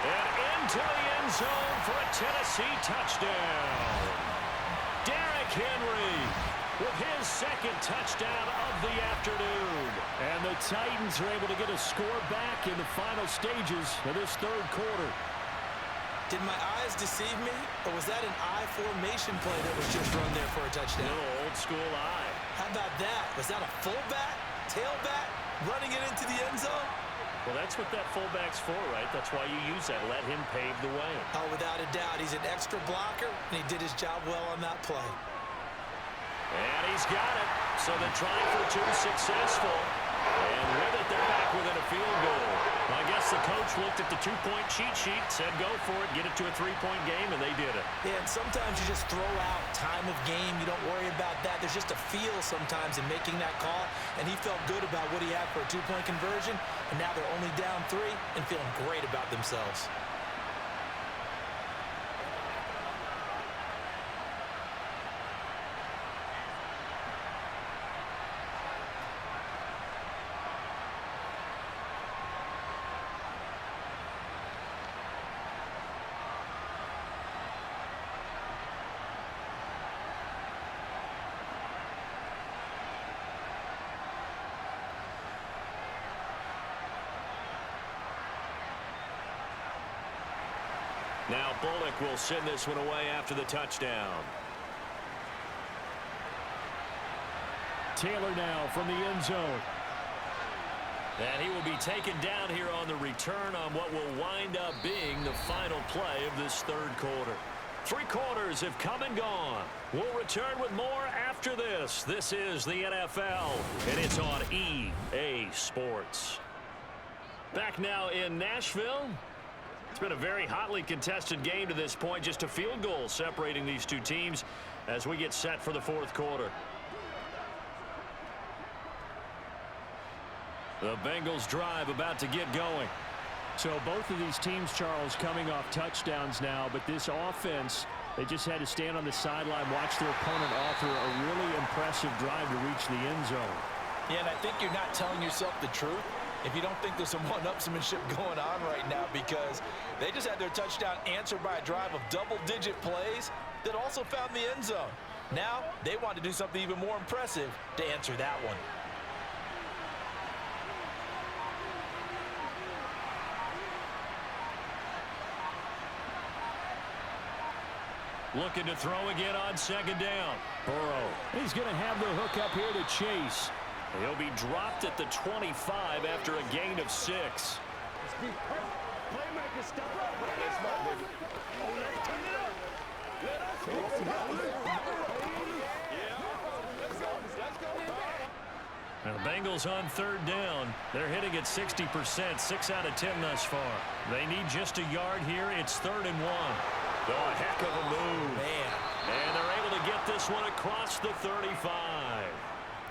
And into the end zone for a Tennessee touchdown. Derrick Henry with his 2nd touchdown of the afternoon. And the Titans are able to get a score back in the final stages of this 3rd quarter. Did my eyes deceive me, or was that an I formation play that was just run there for a touchdown? No, old school eye. How about that? Was that a fullback, tailback, running it into the end zone? Well, that's what that fullback's for, right? That's why you use that. Let him pave the way. Oh, without a doubt. He's an extra blocker, and he did his job well on that play. And he's got it. So they're trying for 2, successful. And with it, they're back within a field goal. I guess the coach looked at the 2-point cheat sheet, said go for it, get it to a 3-point game, and they did it. Yeah, and sometimes you just throw out time of game. You don't worry about that. There's just a feel sometimes in making that call, and he felt good about what he had for a 2-point conversion, and now they're only down 3 and feeling great about themselves. Now Bullock will send this one away after the touchdown. Taylor now from the end zone. And he will be taken down here on the return on what will wind up being the final play of this 3rd quarter. 3 quarters have come and gone. We'll return with more after this. This is the NFL, and it's on EA Sports. Back now in Nashville. It's been a very hotly contested game to this point. Just a field goal separating these two teams as we get set for the 4th quarter. The Bengals drive about to get going. So both of these teams, Charles, coming off touchdowns now, but this offense, they just had to stand on the sideline, watch their opponent author a really impressive drive to reach the end zone. Yeah, and I think you're not telling yourself the truth if you don't think there's some one-upsmanship going on right now, because they just had their touchdown answered by a drive of double-digit plays that also found the end zone. Now they want to do something even more impressive to answer that one. Looking to throw again on 2nd down. Burrow, he's going to have the hook up here to Chase. He'll be dropped at the 25 after a gain of 6. Playmaker, step up. That's my baby. Let's turn it up. Let us go. Yeah. Let's go. Now the Bengals on third down. They're hitting at 60%, 6 out of 10 thus far. They need just a yard here. It's 3rd and 1. Oh, a heck of a move. Man. And they're able to get this one across the 35.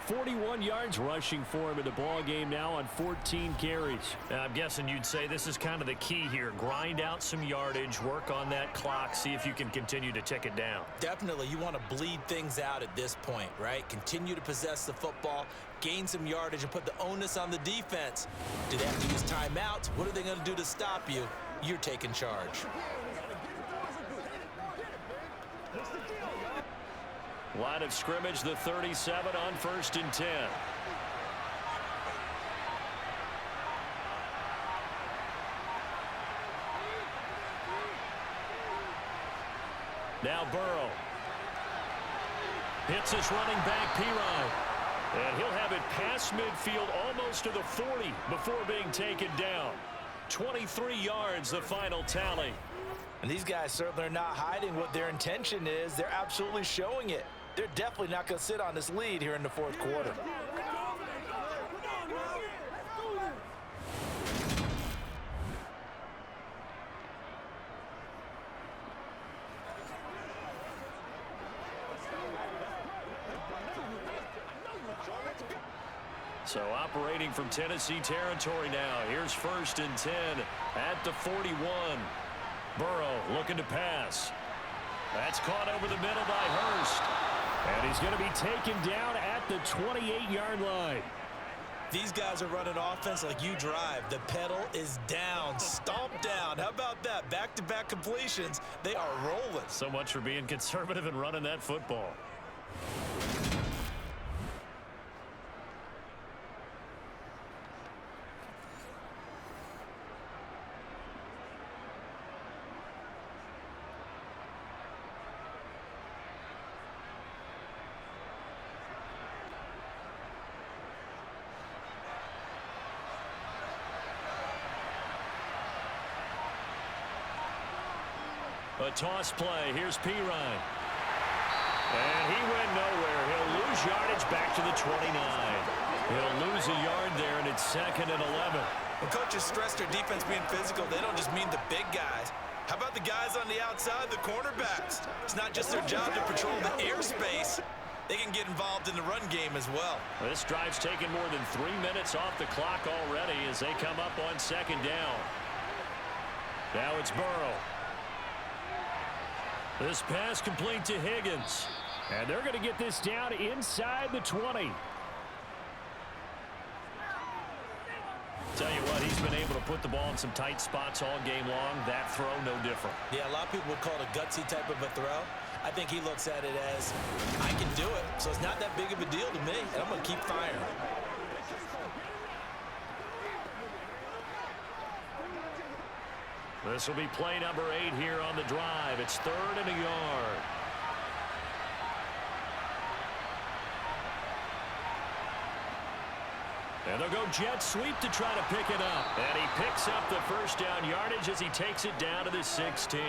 41 yards rushing for him in the ball game now on 14 carries. Now, I'm guessing you'd say this is kind of the key here. Grind out some yardage, work on that clock, see if you can continue to tick it down. Definitely, you want to bleed things out at this point, right? Continue to possess the football, gain some yardage, and put the onus on the defense. Do they have to use timeouts? What are they going to do to stop you? You're taking charge. Line of scrimmage, the 37 on 1st and 10. Now Burrow. Hits his running back, Pirine. And he'll have it past midfield almost to the 40 before being taken down. 23 yards, the final tally. And these guys certainly are not hiding what their intention is. They're absolutely showing it. They're definitely not going to sit on this lead here in the 4th quarter. So operating from Tennessee territory now. Here's 1st and 10 at the 41. Burrow looking to pass. That's caught over the middle by Hurst. And he's going to be taken down at the 28-yard line. These guys are running offense like you drive. The pedal is down, stomped down. How about that? Back-to-back completions. They are rolling. So much for being conservative and running that football. A toss play. Here's Pirine. And he went nowhere. He'll lose yardage back to the 29. He'll lose a yard there, and it's 2nd and 11. When coaches stress their defense being physical, they don't just mean the big guys. How about the guys on the outside, the cornerbacks? It's not just their job to patrol the airspace. They can get involved in the run game as well. This drive's taken more than 3 minutes off the clock already as they come up on 2nd down. Now it's Burrow. This pass complete to Higgins. And they're going to get this down inside the 20. Tell you what, he's been able to put the ball in some tight spots all game long. That throw, no different. Yeah, a lot of people would call it a gutsy type of a throw. I think he looks at it as, I can do it, so it's not that big of a deal to me, and I'm going to keep firing. This will be play number 8 here on the drive. It's 3rd and a yard. And they'll go jet sweep to try to pick it up. And he picks up the 1st down yardage as he takes it down to the 16.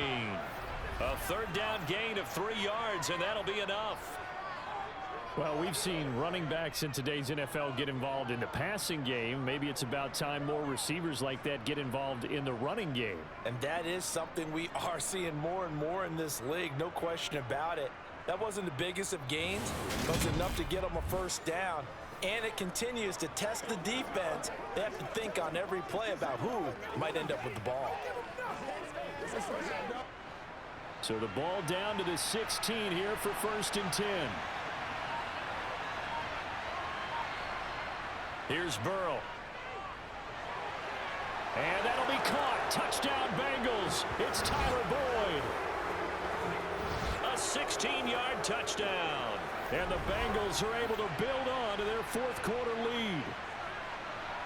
A 3rd down gain of 3 yards, and that'll be enough. Well, we've seen running backs in today's NFL get involved in the passing game. Maybe it's about time more receivers like that get involved in the running game. And that is something we are seeing more and more in this league, no question about it. That wasn't the biggest of gains, but it's enough to get them a 1st down. And it continues to test the defense. They have to think on every play about who might end up with the ball. So the ball down to the 16 here for 1st and 10. Here's Burrow. And that'll be caught. Touchdown, Bengals. It's Tyler Boyd. A 16-yard touchdown. And the Bengals are able to build on to their 4th quarter lead.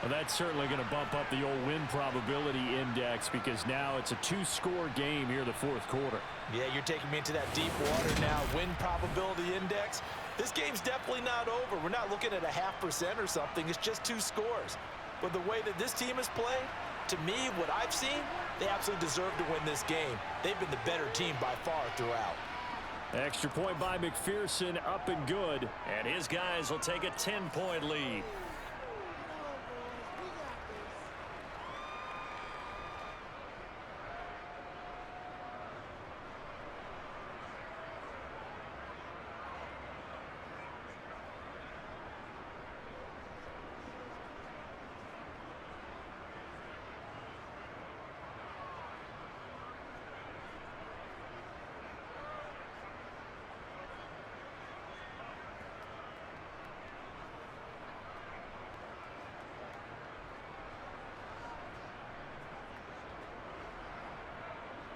Well, that's certainly going to bump up the old win probability index because now it's a 2-score game here in the 4th quarter. Yeah, you're taking me into that deep water now. Win probability index. This game's definitely not over. We're not looking at a 0.5% or something. It's just 2 scores. But the way that this team has played, to me, what I've seen, they absolutely deserve to win this game. They've been the better team by far throughout. Extra point by McPherson, up and good. And his guys will take a 10-point lead.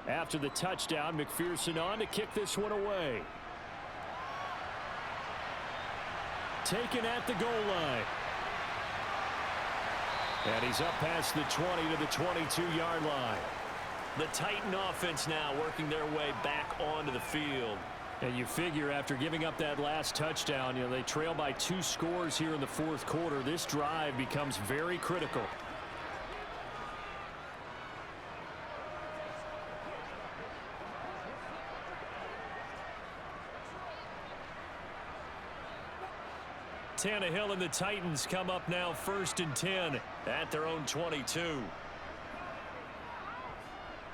After the touchdown, McPherson on to kick this one away. Taken at the goal line. And he's up past the 20 to the 22-yard line. The Titan offense now working their way back onto the field. And you figure after giving up that last touchdown, they trail by 2 scores here in the fourth quarter. This drive becomes very critical. Tannehill and the Titans come up now 1st and 10 at their own 22.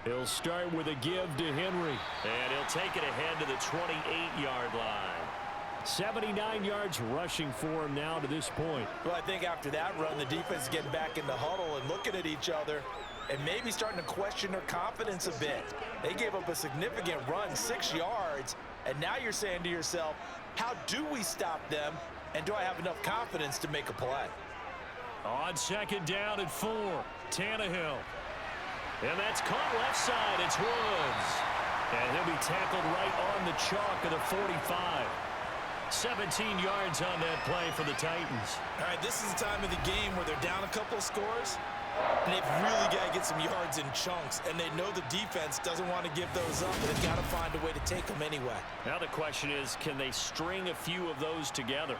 He'll start with a give to Henry. And he'll take it ahead to the 28-yard line. 79 yards rushing for him now to this point. Well, I think after that run, the defense is getting back in the huddle and looking at each other and maybe starting to question their confidence a bit. They gave up a significant run, 6 yards, and now you're saying to yourself, how do we stop them? And do I have enough confidence to make a play? On 2nd down and 4, Tannehill. And that's caught left side. It's Woods. And he'll be tackled right on the chalk of the 45. 17 yards on that play for the Titans. All right, this is the time of the game where they're down a couple of scores, and they've really got to get some yards in chunks, and they know the defense doesn't want to give those up, but they've got to find a way to take them anyway. Now the question is, can they string a few of those together?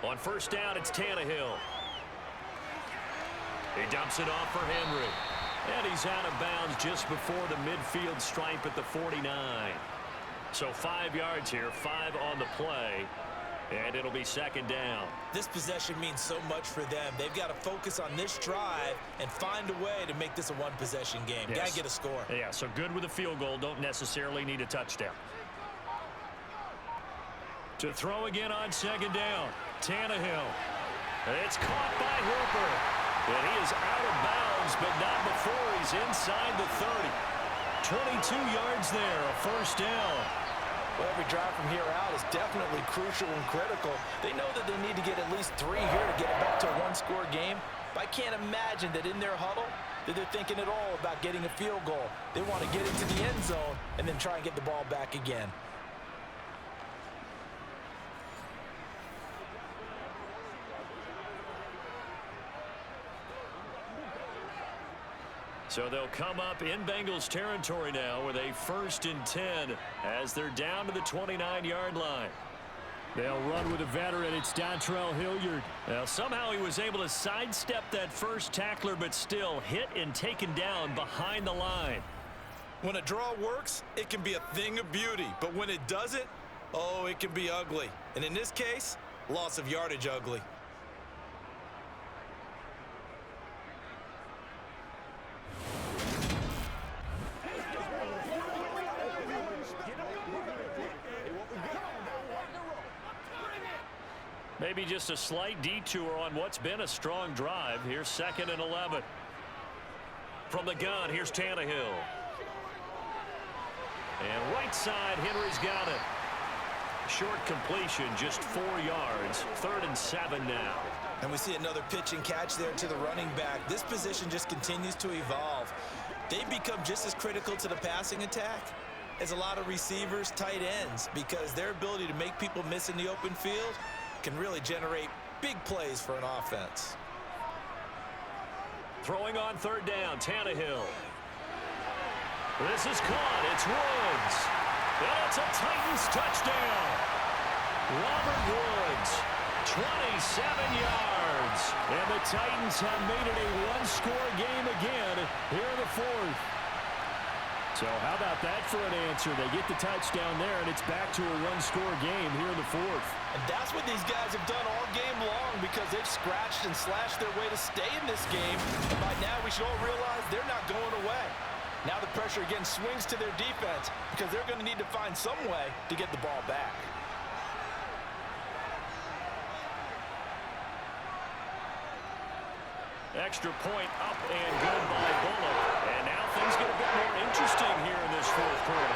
On 1st down, it's Tannehill. He dumps it off for Henry. And he's out of bounds just before the midfield stripe at the 49. So 5 yards here, 5 on the play. And it'll be 2nd down. This possession means so much for them. They've got to focus on this drive and find a way to make this a one-possession game. Yes. Got to get a score. Yeah, so good with a field goal. Don't necessarily need a touchdown. To throw again on 2nd down. Tannehill. It's caught by Hooper. And he is out of bounds, but not before he's inside the 30. 22 yards there, a 1st down. Well, every drive from here out is definitely crucial and critical. They know that they need to get at least 3 here to get it back to a one-score game. But I can't imagine that in their huddle that they're thinking at all about getting a field goal. They want to get into the end zone and then try and get the ball back again. So they'll come up in Bengals territory now with a 1st and 10 as they're down to the 29-yard line. They'll run with a veteran. It's Dontrell Hilliard. Now, somehow he was able to sidestep that first tackler, but still hit and taken down behind the line. When a draw works, it can be a thing of beauty. But when it doesn't, oh, it can be ugly. And in this case, loss of yardage ugly. Maybe just a slight detour on what's been a strong drive. Here's 2nd and 11. From the gun, here's Tannehill. And right side, Henry's got it. Short completion, just 4 yards. 3rd and 7 now. And we see another pitch and catch there to the running back. This position just continues to evolve. They become just as critical to the passing attack as a lot of receivers, tight ends, because their ability to make people miss in the open field can really generate big plays for an offense. throwing on third down, Tannehill. This is caught. It's Woods. And it's a Titans touchdown. Robert Woods, 27 yards. And the Titans have made it a one-score game again here in the fourth. So how about that for an answer? They get the touchdown there, and it's back to a one-score game here in the fourth. And that's what these guys have done all game long because they've scratched and slashed their way to stay in this game. And by now, we should all realize they're not going away. Now the pressure again swings to their defense because they're going to need to find some way to get the ball back. Extra point up and good by Bullock. And now things get a bit more interesting here in this fourth quarter.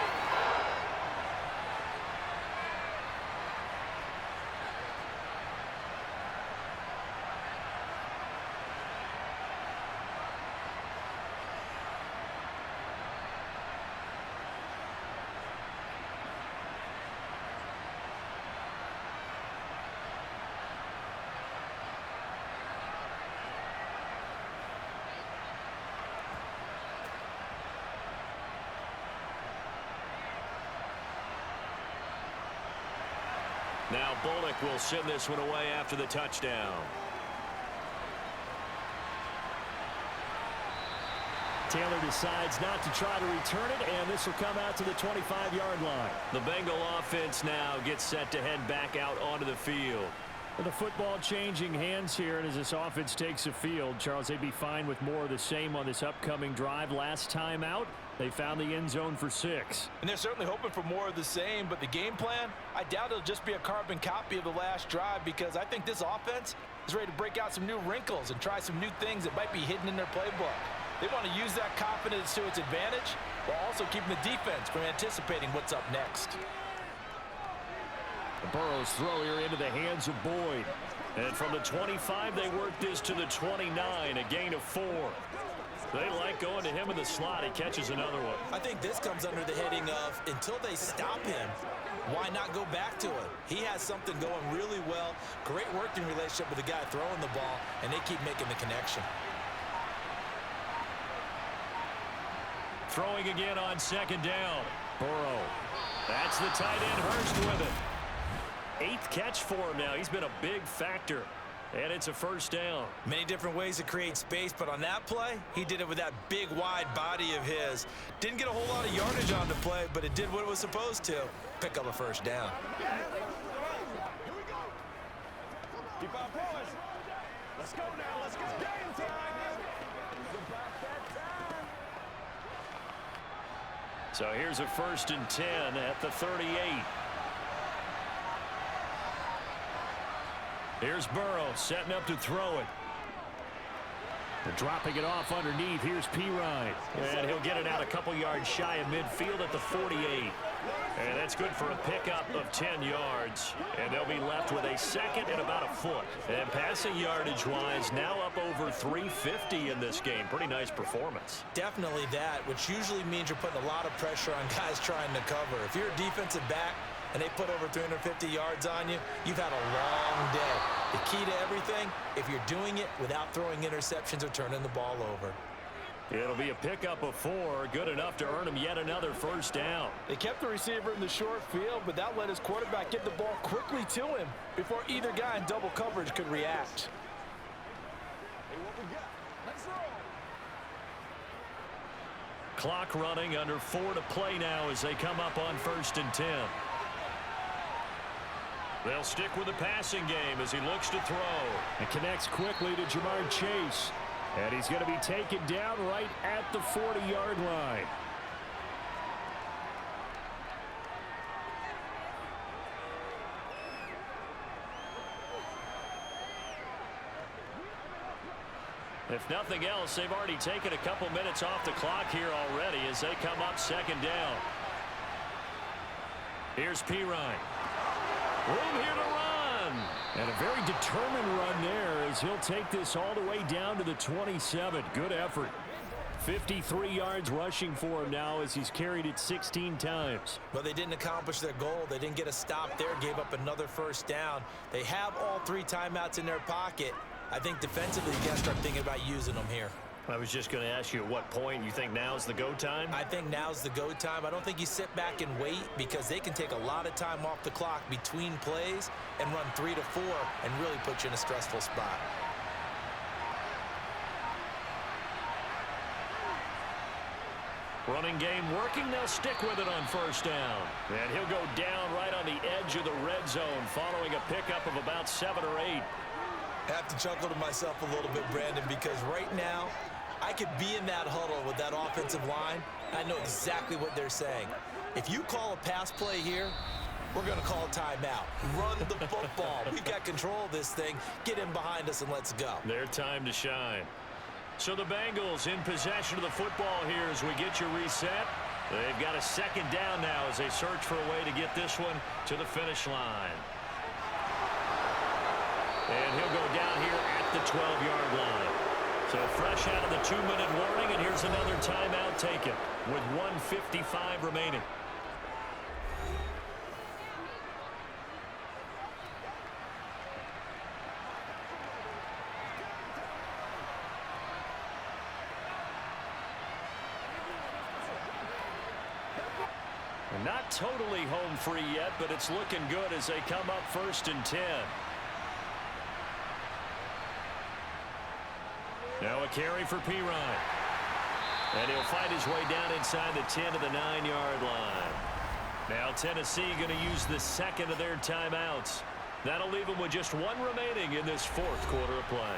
Now Bullock will send this one away after the touchdown. Taylor decides not to try to return it, and this will come out to the 25-yard line. The Bengal offense now gets set to head back out onto the field. With the football changing hands here, and as this offense takes the field, Charles, they'd be fine with more of the same on this upcoming drive. Last time out, they found the end zone for 6. And they're certainly hoping for more of the same, but the game plan, I doubt it'll just be a carbon copy of the last drive because I think this offense is ready to break out some new wrinkles and try some new things that might be hidden in their playbook. They want to use that confidence to its advantage while also keeping the defense from anticipating what's up next. The Burrow's throw here into the hands of Boyd. And from the 25, they work this to the 29, a gain of 4. They like going to him in the slot. He catches another one. I think this comes under the heading of until they stop him, why not go back to it? He has something going really well. Great working relationship with the guy throwing the ball, and they keep making the connection. Throwing again on second down. Burrow. That's the tight end, Hurst with it. 8th catch for him now. He's been a big factor. And it's a first down. Many different ways to create space, but on that play, he did it with that big, wide body of his. Didn't get a whole lot of yardage on the play, but it did what it was supposed to. Pick up a first down. Keep our poise. Let's go now. Let's get game time. So here's a 1st and 10 at the 38. Here's Burrow setting up to throw it. They're dropping it off underneath. Here's Pirine. And he'll get it out a couple yards shy of midfield at the 48. And that's good for a pickup of 10 yards. And they'll be left with a second and about a foot. And passing yardage-wise, now up over 350 in this game. Pretty nice performance. Definitely that, which usually means you're putting a lot of pressure on guys trying to cover. If you're a defensive back, and they put over 350 yards on you, you've had a long day. The key to everything, if you're doing it without throwing interceptions or turning the ball over. It'll be a pickup of 4, good enough to earn him yet another first down. They kept the receiver in the short field, but that let his quarterback get the ball quickly to him before either guy in double coverage could react. Hey, what we got? Let's roll. Clock running, under 4 to play now as they come up on 1st and 10. They'll stick with the passing game as he looks to throw. It connects quickly to Jamar Chase. And he's going to be taken down right at the 40-yard line. If nothing else, they've already taken a couple minutes off the clock here already as they come up 2nd down. Here's Pirine. Room here to run. And a very determined run there as he'll take this all the way down to the 27. Good effort. 53 yards rushing for him now as he's carried it 16 times. But they didn't accomplish their goal. They didn't get a stop there, gave up another first down. They have all 3 timeouts in their pocket. I think defensively you got to start thinking about using them here. I was just going to ask you at what point you think now's the go time? I think now's the go time. I don't think you sit back and wait because they can take a lot of time off the clock between plays and run 3 to 4 and really put you in a stressful spot. Running game working. They'll stick with it on first down. And he'll go down right on the edge of the red zone following a pickup of about 7 or 8. I have to chuckle to myself a little bit, Brandon, because right now I could be in that huddle with that offensive line. I know exactly what they're saying. If you call a pass play here, we're going to call a timeout. Run the football. We've got control of this thing. Get in behind us and let's go. Their time to shine. So the Bengals in possession of the football here as we get you reset. They've got a second down now as they search for a way to get this one to the finish line. And he'll go down here at the 12-yard line. So fresh out of the 2-minute warning, and here's another timeout taken with 1:55 remaining. Not totally home free yet, but it's looking good as they come up 1st and 10. Now a carry for Pirine. And he'll fight his way down inside the 10 to the 9-yard line. Now Tennessee going to use the second of their timeouts. That'll leave them with just 1 remaining in this 4th quarter of play.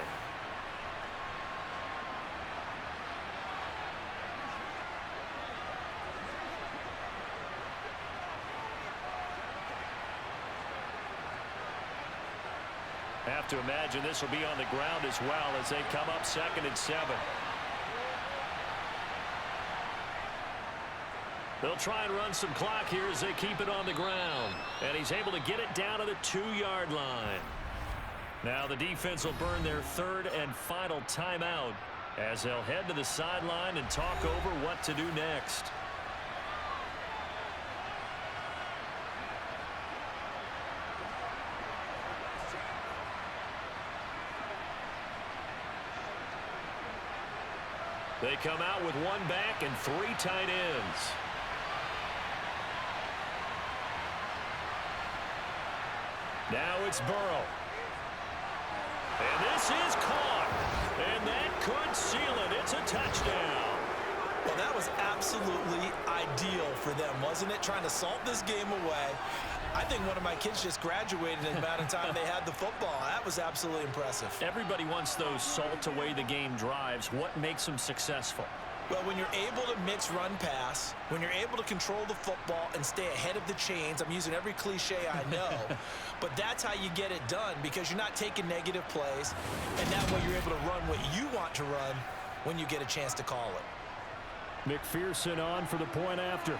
Have to imagine this will be on the ground as well as they come up 2nd and 7. They'll try and run some clock here as they keep it on the ground. And he's able to get it down to the 2-yard line. Now the defense will burn their 3rd and final timeout as they'll head to the sideline and talk over what to do next. They come out with 1 back and 3 tight ends. Now it's Burrow. And this is caught. And that could seal it. It's a touchdown. Well, that was absolutely ideal for them, wasn't it? Trying to salt this game away. I think one of my kids just graduated in the amount of time they had the football. That was absolutely impressive. Everybody wants those salt away the game drives. What makes them successful? Well, when you're able to mix run pass, when you're able to control the football and stay ahead of the chains, I'm using every cliche I know, but that's how you get it done because you're not taking negative plays, and that way you're able to run what you want to run when you get a chance to call it. McPherson on for the point after.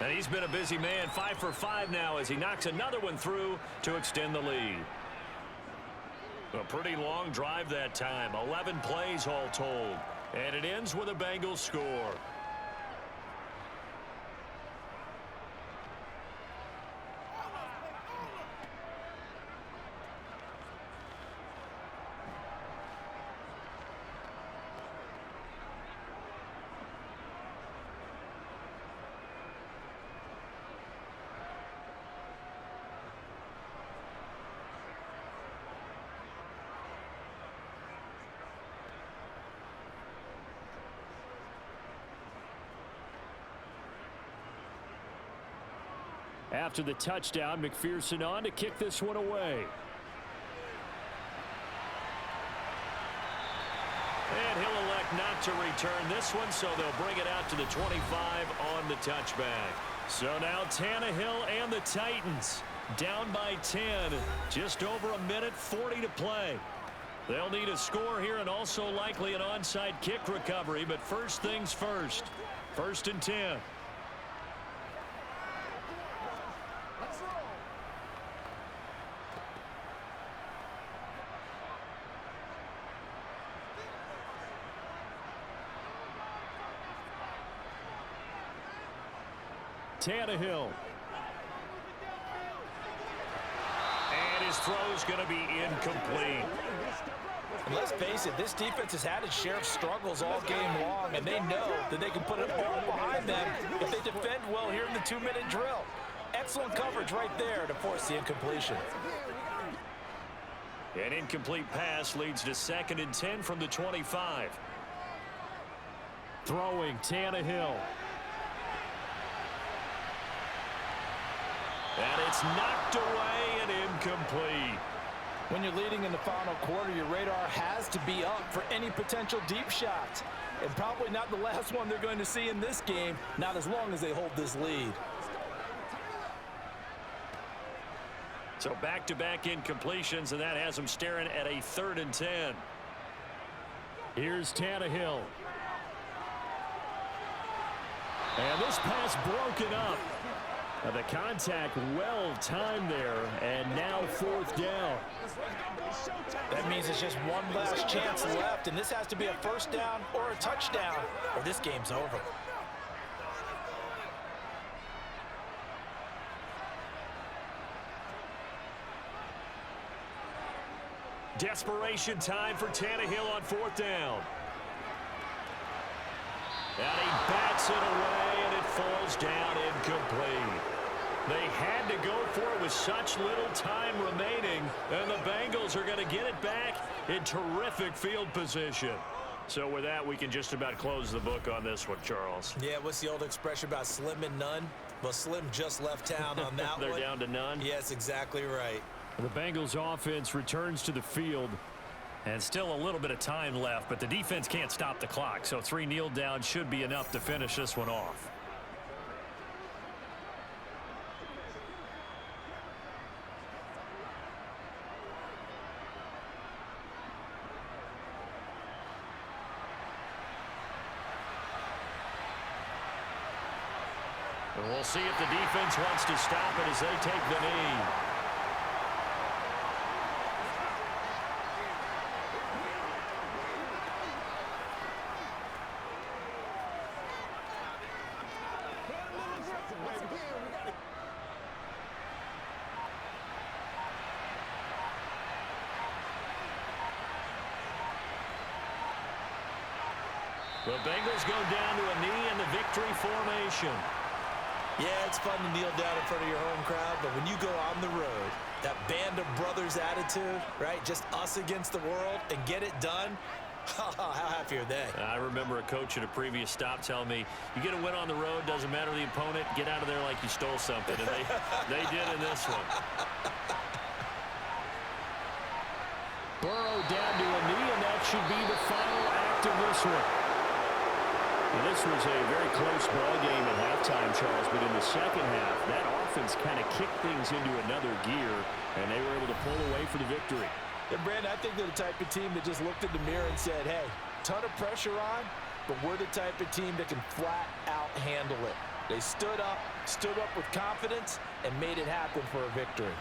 And he's been a busy man, 5 for 5 now as he knocks another one through to extend the lead. A pretty long drive that time, 11 plays all told. And it ends with a Bengals score. After the touchdown, McPherson on to kick this one away. And he'll elect not to return this one, so they'll bring it out to the 25 on the touchback. So now Tannehill and the Titans down by 10. Just over 1:40 to play. They'll need a score here and also likely an onside kick recovery, but first things first. 1st and 10. Tannehill. And his throw's going to be incomplete. And let's face it, this defense has had its share of struggles all game long, and they know that they can put it all behind them if they defend well here in the 2-minute drill. Excellent coverage right there to force the incompletion. An incomplete pass leads to 2nd and 10 from the 25. Throwing, Tannehill. And it's knocked away and incomplete. When you're leading in the final quarter, your radar has to be up for any potential deep shots. And probably not the last one they're going to see in this game, not as long as they hold this lead. So back-to-back incompletions, and that has them staring at a 3rd and 10. Here's Tannehill. And this pass broken up. Now the contact well timed there, and now 4th down. That means it's just one last chance left, and this has to be a 1st down or a touchdown, or this game's over. Desperation time for Tannehill on 4th down. And he bats it away, and it falls down incomplete. They had to go for it with such little time remaining, and the Bengals are going to get it back in terrific field position. So with that, we can just about close the book on this one, Charles. Yeah, what's the old expression about slim and none? Well, Slim just left town on that one. They're down to none? Yes, exactly right. The Bengals offense returns to the field. And still a little bit of time left, but the defense can't stop the clock, so 3 kneel downs should be enough to finish this one off. And we'll see if the defense wants to stop it as they take the knee. The Bengals go down to a knee in the victory formation. Yeah, it's fun to kneel down in front of your home crowd, but when you go on the road, that band of brothers attitude, right? Just us against the world and get it done. How happy are they? I remember a coach at a previous stop telling me, you get a win on the road, doesn't matter the opponent, get out of there like you stole something. And they did in this one. Burrow down to a knee, and that should be the final act of this one. Well, this was a very close ball game at halftime, Charles, but in the second half, that offense kind of kicked things into another gear, and they were able to pull away for the victory. And Brandon, I think they're the type of team that just looked in the mirror and said, hey, ton of pressure on, but we're the type of team that can flat out handle it. They stood up with confidence, and made it happen for a victory.